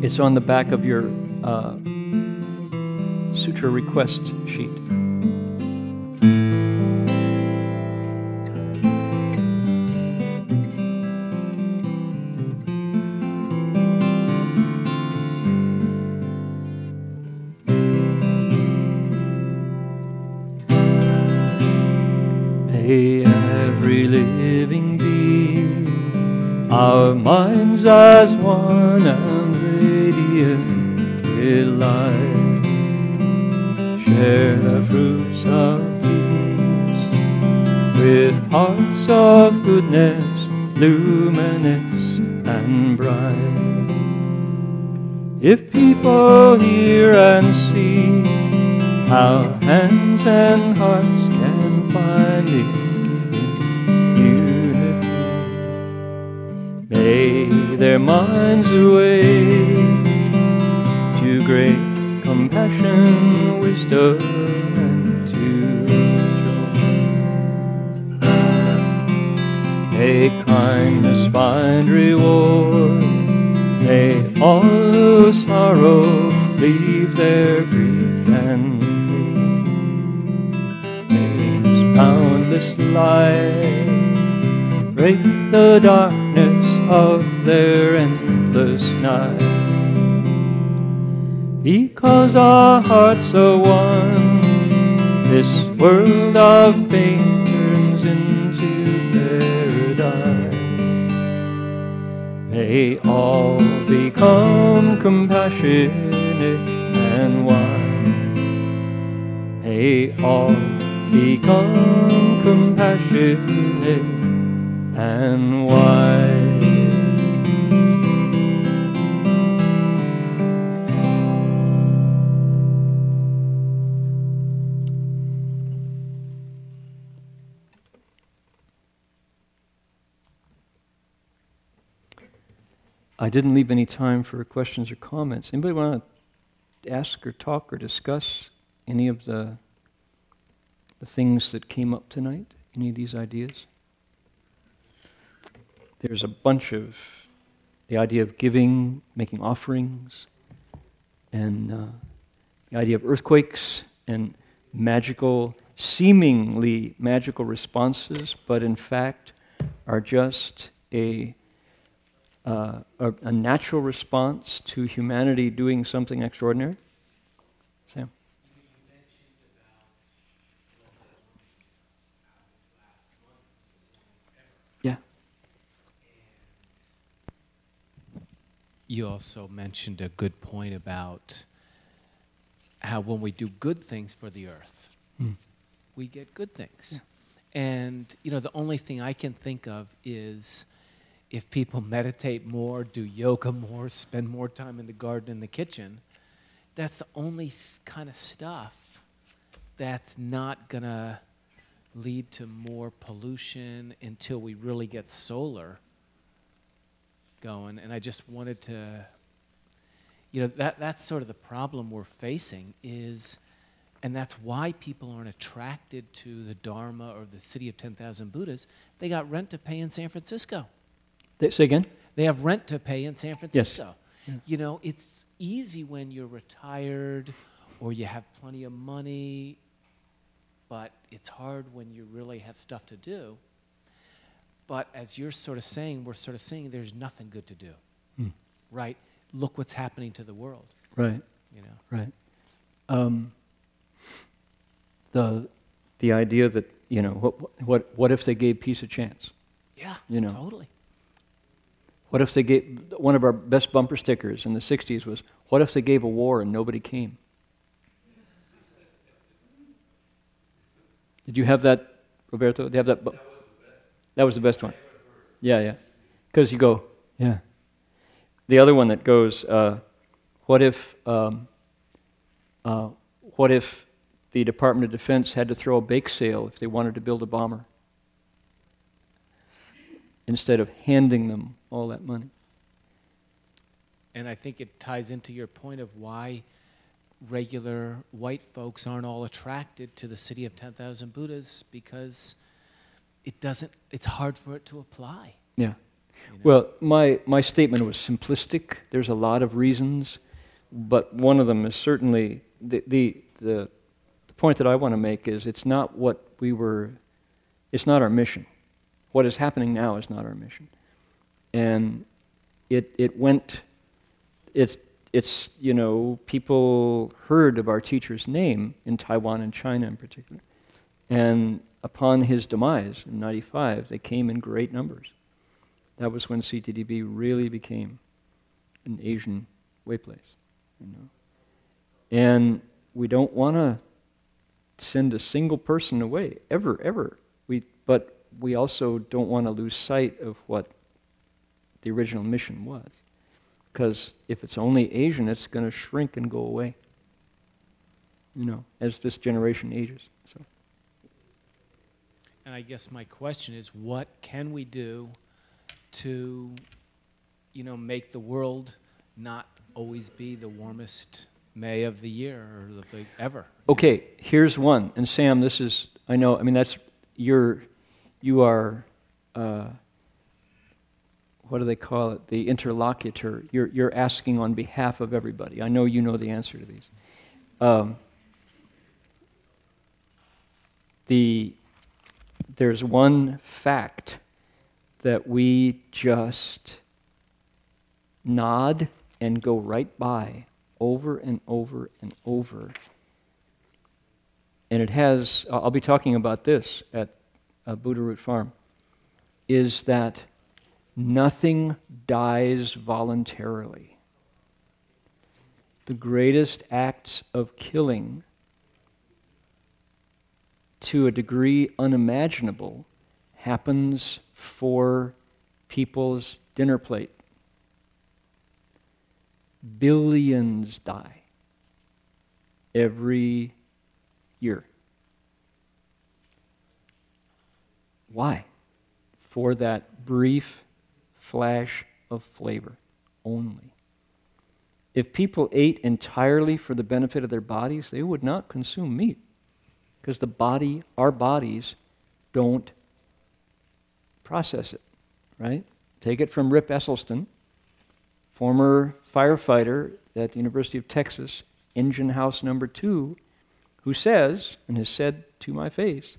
It's on the back of your sutra request sheet. May every living being, our minds as one and radiant with light, share the fruits of peace with hearts of goodness, luminous and bright. If people hear and see how hands and hearts can finally begin unity, may their minds awake to great compassion, wisdom, and to joy. May kindness find reward, may all who sorrow leave their grief and pain. May this boundless light break the darkness of their endless night. Because our hearts are one, this world of pain turns into paradise. May all become compassionate and wise. May all become compassionate and wise. I didn't leave any time for questions or comments. Anybody want to ask or talk or discuss any of the things that came up tonight? Any of these ideas? There's a bunch of the idea of giving, making offerings, and the idea of earthquakes and magical, seemingly magical responses, but in fact are just a natural response to humanity doing something extraordinary? Sam? Yeah. You also mentioned a good point about how when we do good things for the earth, we get good things. Yeah. And, you know, the only thing I can think of is if people meditate more, do yoga more, spend more time in the garden and the kitchen, that's the only kind of stuff that's not going to lead to more pollution until we really get solar going. And I just wanted to, you know, that's sort of the problem we're facing is, and that's why people aren't attracted to the Dharma or the city of 10,000 Buddhas. They got rent to pay in San Francisco. Say again? They have rent to pay in San Francisco. Yes. Yeah. You know, it's easy when you're retired or you have plenty of money, but it's hard when you really have stuff to do. But as you're sort of saying, we're sort of saying there's nothing good to do. right? Look what's happening to the world. Right. You know. Right. The idea that, you know, what if they gave peace a chance? Yeah. You know. Totally. What if they gave, one of our best bumper stickers in the 60s was, what if they gave a war and nobody came? Did you have that, Roberto? Did you have that? That was the best one. Yeah, yeah. Because you go, yeah. The other one that goes, what if the Department of Defense had to throw a bake sale if they wanted to build a bomber, instead of handing them all that money? And I think it ties into your point of why regular white folks aren't all attracted to the city of 10,000 Buddhas, because it's hard for it to apply. Yeah. You know? Well, my statement was simplistic. There's a lot of reasons, but one of them is certainly the point that I want to make is it's not our mission. What is happening now is not our mission. And it's you know, people heard of our teacher's name in Taiwan and China in particular. And upon his demise in 95, they came in great numbers. That was when CTDB really became an Asian way place, you know. And we don't want to send a single person away, ever. But we also don't want to lose sight of what the original mission was. Because if it's only Asian, it's going to shrink and go away, you know, as this generation ages. So. And I guess my question is, what can we do to, you know, make the world not always be the warmest May of the year or of the ever? Okay, here's one. And Sam, this is, I know, I mean, that's, you are, what do they call it? The interlocutor. You're asking on behalf of everybody. I know you know the answer to these. There's one fact that we just nod and go right by over and over and over. And it has, I'll be talking about this at Buddha Root Farm, is that nothing dies voluntarily. The greatest acts of killing, to a degree unimaginable, happens for people's dinner plate. Billions die every year. Why? For that brief flash of flavor only. If people ate entirely for the benefit of their bodies, they would not consume meat. Because our bodies don't process it, right? Take it from Rip Esselstyn, former firefighter at the University of Texas, Engine House number 2, who says, and has said to my face,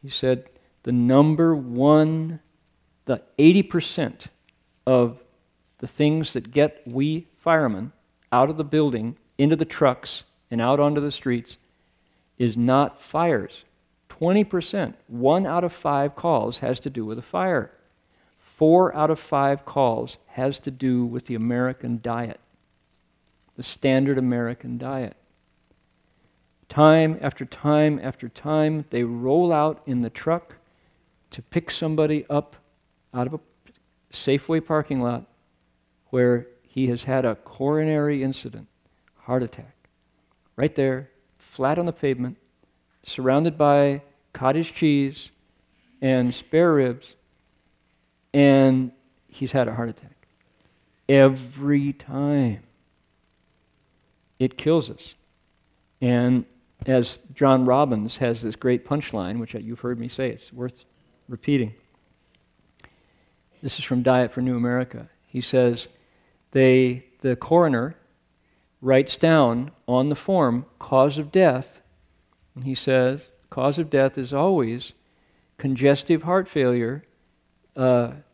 he said, the 80% of the things that get we firemen out of the building, into the trucks, and out onto the streets is not fires. 20%, 1 out of 5 calls has to do with a fire. 4 out of 5 calls has to do with the American diet, the standard American diet. Time after time after time, they roll out in the truck to pick somebody up out of a Safeway parking lot where he has had a coronary incident, heart attack. Right there, flat on the pavement, surrounded by cottage cheese and spare ribs, and he's had a heart attack. Every time. It kills us. And as John Robbins has this great punchline, which you've heard me say, it's worth repeating. This is from Diet for New America. He says, the coroner writes down on the form cause of death, and he says cause of death is always congestive heart failure,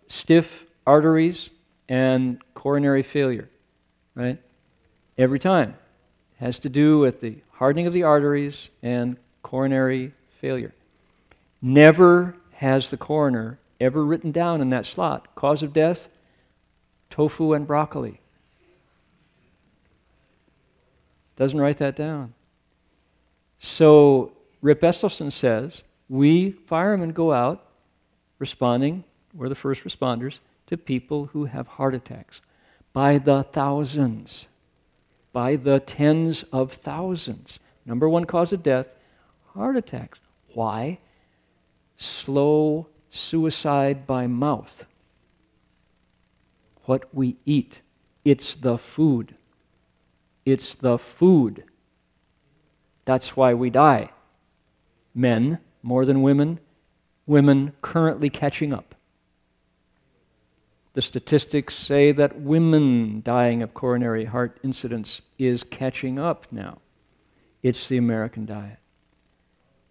stiff arteries and coronary failure, right? Every time. It has to do with the hardening of the arteries and coronary failure. Never has the coroner ever written down in that slot, cause of death, tofu and broccoli. Doesn't write that down. So Rip Esselstyn says, we firemen go out responding, we're the first responders, to people who have heart attacks by the thousands, by the tens of thousands. Number one cause of death, heart attacks. Why? Slow suicide by mouth. What we eat. It's the food. It's the food. That's why we die. Men more than women. Women currently catching up. The statistics say that women dying of coronary heart incidents is catching up now. It's the American diet.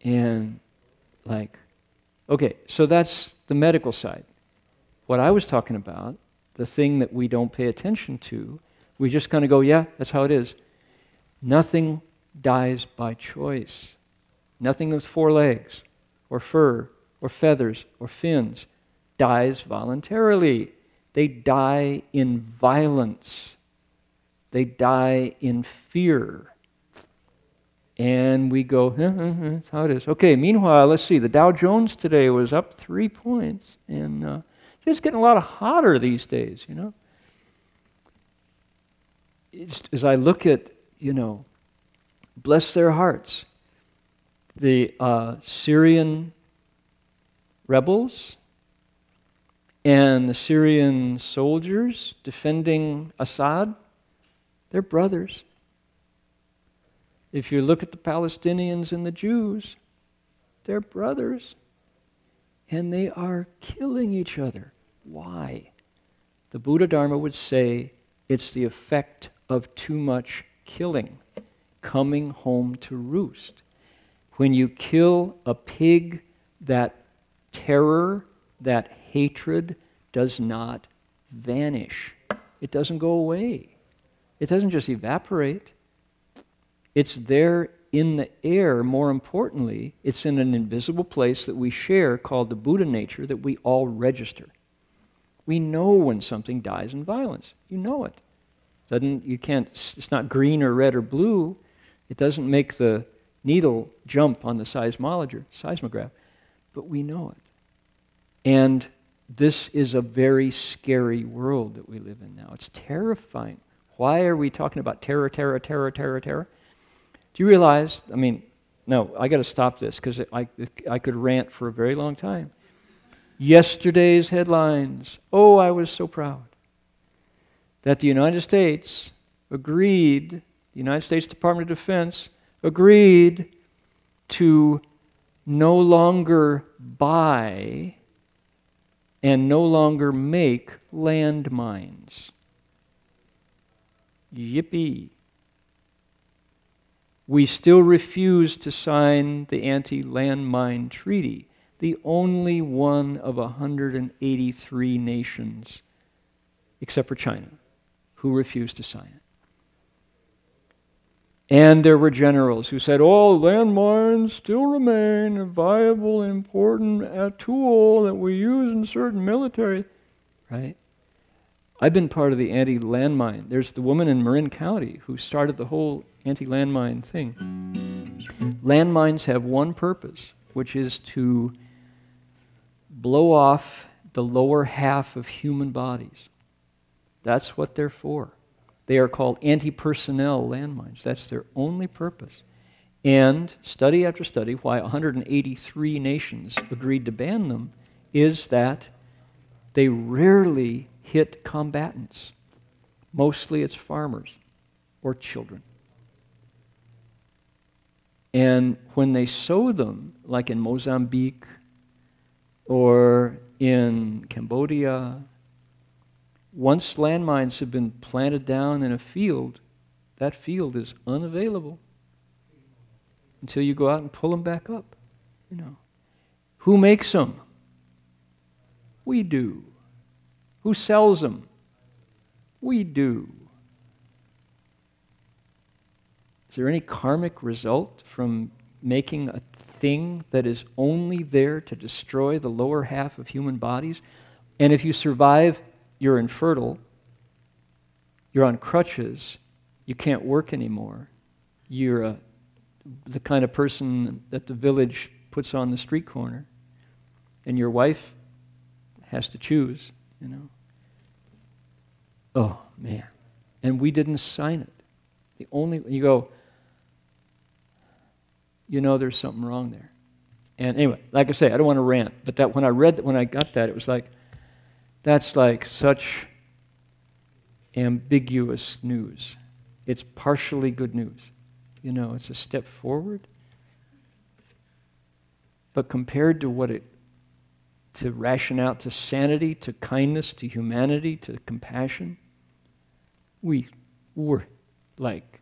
And okay, so that's the medical side. What I was talking about, the thing that we don't pay attention to, we just kind of go, yeah, that's how it is. Nothing dies by choice. Nothing with four legs, or fur, or feathers, or fins dies voluntarily. They die in violence. They die in fear. And we go, that's how it is. Okay, meanwhile, let's see. The Dow Jones today was up 3 points. And it's getting a lot hotter these days, you know. As I look at, bless their hearts, the Syrian rebels and the Syrian soldiers defending Assad, they're brothers. If you look at the Palestinians and the Jews, they're brothers. And they are killing each other. Why? The Buddha Dharma would say it's the effect of too much killing, coming home to roost. When you kill a pig, that terror, that hatred does not vanish. It doesn't go away. It doesn't just evaporate. It's there in the air. More importantly, it's in an invisible place that we share called the Buddha nature that we all register. We know when something dies in violence. You know it. It's not green or red or blue. It doesn't make the needle jump on the seismograph, but we know it. And this is a very scary world that we live in now. It's terrifying. Why are we talking about terror, terror, terror, terror, terror? Do you realize, no, I got to stop this because I could rant for a very long time. Yesterday's headlines, oh, I was so proud that the United States agreed, the United States Department of Defense agreed to no longer buy and no longer make landmines. Yippee. We still refuse to sign the anti-landmine treaty, the only one of 183 nations, except for China, who refused to sign it. And there were generals who said, oh, landmines still remain a viable, important tool that we use in certain military, right? I've been part of the anti-landmine. There's the woman in Marin County who started the whole anti-landmine thing. Landmines have one purpose, which is to blow off the lower half of human bodies. That's what they're for. They are called anti-personnel landmines. That's their only purpose. And study after study, why 183 nations agreed to ban them, is that they rarely hit combatants. Mostly it's farmers or children. And when they sow them, like in Mozambique or in Cambodia, once landmines have been planted down in a field, that field is unavailable until you go out and pull them back up. Who makes them? We do. Who sells them? We do. Is there any karmic result from making a thing that is only there to destroy the lower half of human bodies? And if you survive, you're infertile, you're on crutches, you can't work anymore, you're the kind of person that the village puts on the street corner, and your wife has to choose, you know. Oh, man. And we didn't sign it. You go, you know there's something wrong there. And anyway, like I say, I don't want to rant, but that when I got that, it was like, that's like such ambiguous news. It's partially good news. You know, it's a step forward. But compared to to rationale, to sanity, to kindness, to humanity, to compassion, we were like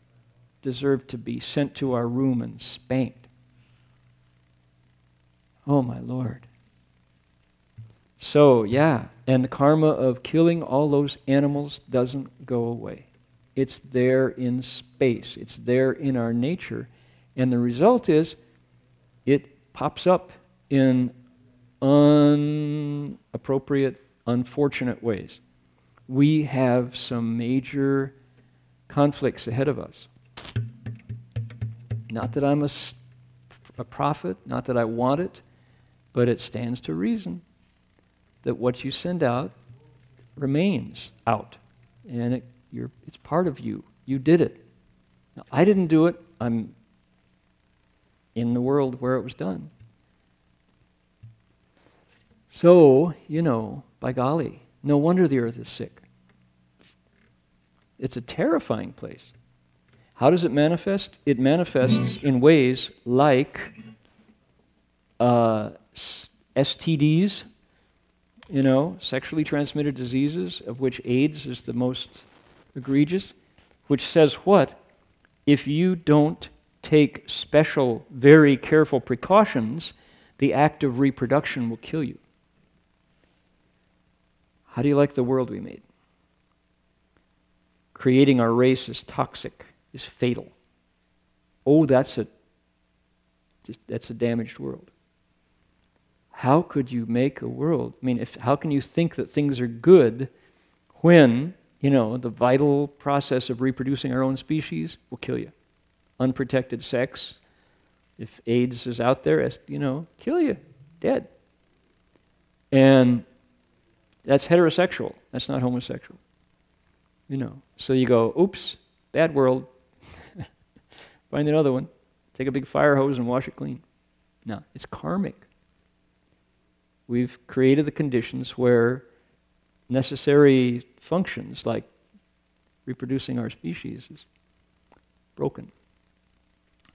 deserve to be sent to our room and spanked. Oh my Lord. So yeah, and the karma of killing all those animals doesn't go away. It's there in space. It's there in our nature. And the result is it pops up in inappropriate, unfortunate ways. We have some major conflicts ahead of us. Not that I'm a prophet, not that I want it, but it stands to reason that what you send out remains out. And it's part of you. You did it. Now, I didn't do it. I'm in the world where it was done. So, you know, by golly, no wonder the earth is sick. It's a terrifying place. How does it manifest? It manifests in ways like STDs, you know, sexually transmitted diseases, of which AIDS is the most egregious, which says what? If you don't take special, very careful precautions, the act of reproduction will kill you. How do you like the world we made? Creating our race is toxic, is fatal. Oh, that's a damaged world. How could you make a world? I mean, how can you think that things are good when, you know, the vital process of reproducing our own species will kill you? Unprotected sex, if AIDS is out there, you know, kill you, dead. And that's heterosexual. That's not homosexual. You know, so you go, oops, bad world. Find another one. Take a big fire hose and wash it clean. No, it's karmic. We've created the conditions where necessary functions like reproducing our species is broken.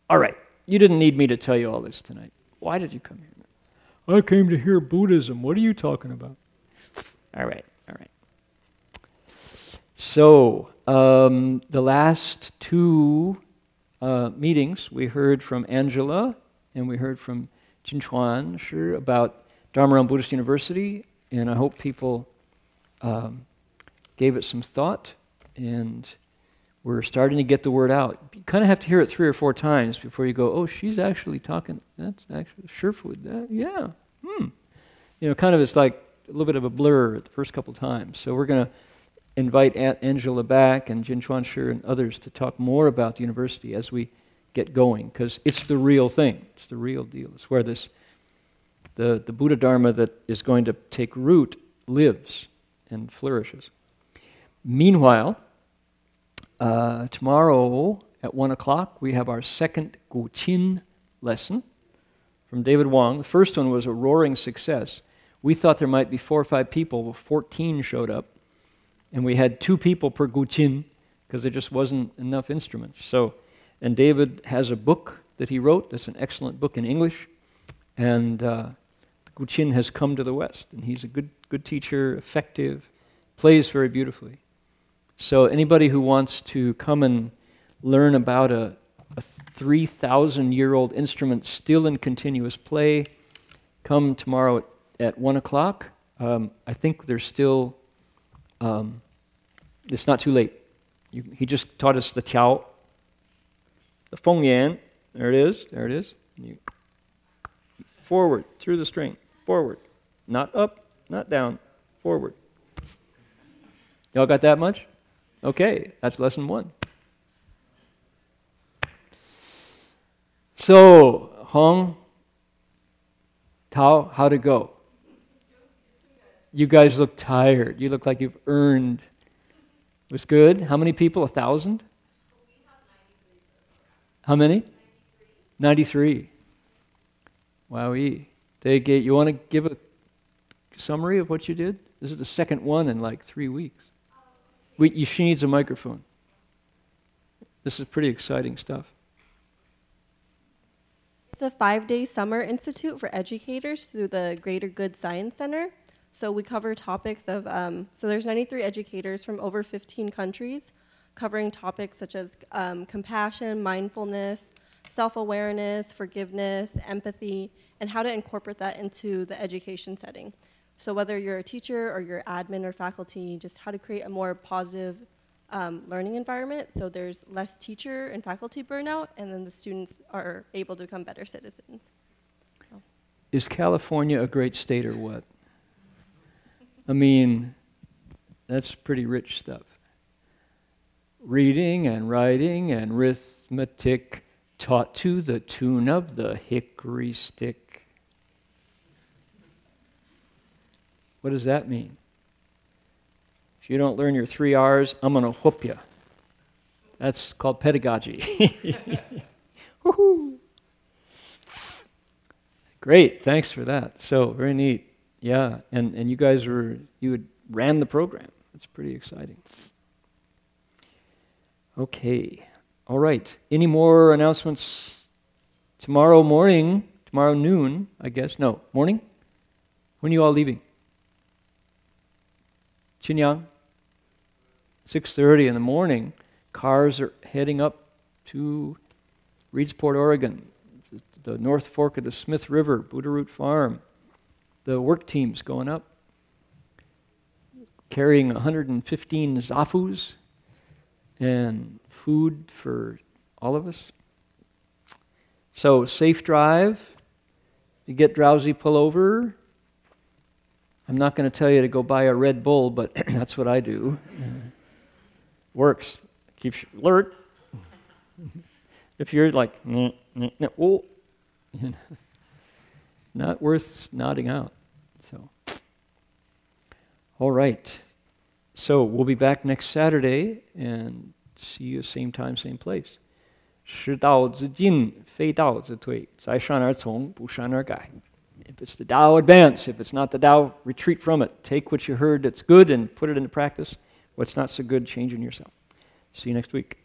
All right, you didn't need me to tell you all this tonight. Why did you come here? I came to hear Buddhism. What are you talking about? All right. So, the last two meetings, we heard from Angela and we heard from Heng Sure about Dharma Buddhist University, and I hope people gave it some thought, and we're starting to get the word out. You kind of have to hear it 3 or 4 times before you go, oh, she's actually talking, that's actually Surefood, yeah, You know, kind of it's like a little bit of a blur at the first couple times. So we're going to invite Angela back and Heng Sure and others to talk more about the university as we get going, because it's the real thing. It's the real deal. It's where the Buddha Dharma that is going to take root lives and flourishes. Meanwhile, tomorrow at 1 o'clock, we have our second Guqin lesson from David Wong. The first one was a roaring success. We thought there might be 4 or 5 people, but 14 showed up. And we had 2 people per Guqin because there just wasn't enough instruments. So, and David has a book that he wrote. That's an excellent book in English. And Guqin has come to the West. And he's a good teacher, effective, plays very beautifully. So anybody who wants to come and learn about a 3,000-year-old instrument still in continuous play, come tomorrow at 1 o'clock. I think there's still It's not too late. He just taught us the Tiao, the Feng Yan. There it is. There it is. Forward, through the string. Forward. Not up, not down. Forward. Y'all got that much? Okay, that's lesson 1. So, Hong, Tao, how'd it go? You guys look tired. You look like you've earned. It was good. How many people? 1,000? How many? 93. Wowee. You want to give a summary of what you did? This is the second one in like 3 weeks. She needs a microphone. This is pretty exciting stuff. It's a 5-day summer institute for educators through the Greater Good Science Center. So we cover topics of, so there's 93 educators from over 15 countries, covering topics such as compassion, mindfulness, self-awareness, forgiveness, empathy, and how to incorporate that into the education setting. So whether you're a teacher or you're admin or faculty, just how to create a more positive learning environment so there's less teacher and faculty burnout, and then the students are able to become better citizens. So. Is California a great state or what? I mean, that's pretty rich stuff. Reading and writing and arithmetic taught to the tune of the hickory stick. What does that mean? If you don't learn your 3 R's, I'm going to whoop you. That's called pedagogy. Woohoo! Great, thanks for that. So, very neat. Yeah, and you guys ran the program. It's pretty exciting. Okay, all right. Any more announcements? Tomorrow noon, I guess. No, morning? When are you all leaving? Chinyang? 6:30 in the morning. Cars are heading up to Reedsport, Oregon, the North Fork of the Smith River, Buddha Root Farm. The work team's going up, carrying 115 zafus and food for all of us. So, safe drive. You get drowsy, pull over. I'm not going to tell you to go buy a Red Bull, but that's what I do. Works. Keeps you alert. If you're like, oh, not worth nodding out. So, all right. So we'll be back next Saturday and see you same time, same place. 识道之进，非道之退，在善而从，不善而改。If it's the Tao, advance. If it's not the Tao, retreat from it. Take what you heard that's good and put it into practice. What's not so good, change in yourself. See you next week.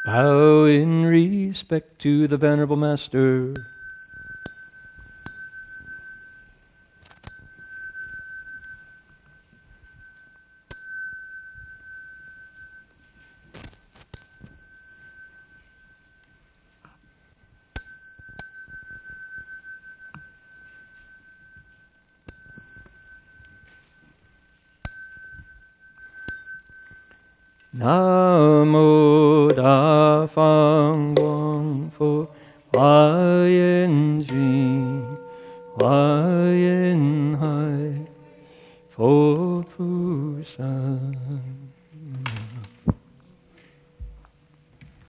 Bow in respect to the Venerable Master. Namo Da Fang Guang Fo Hua Yen Jing Hua Yen Hai Fo Pu Shan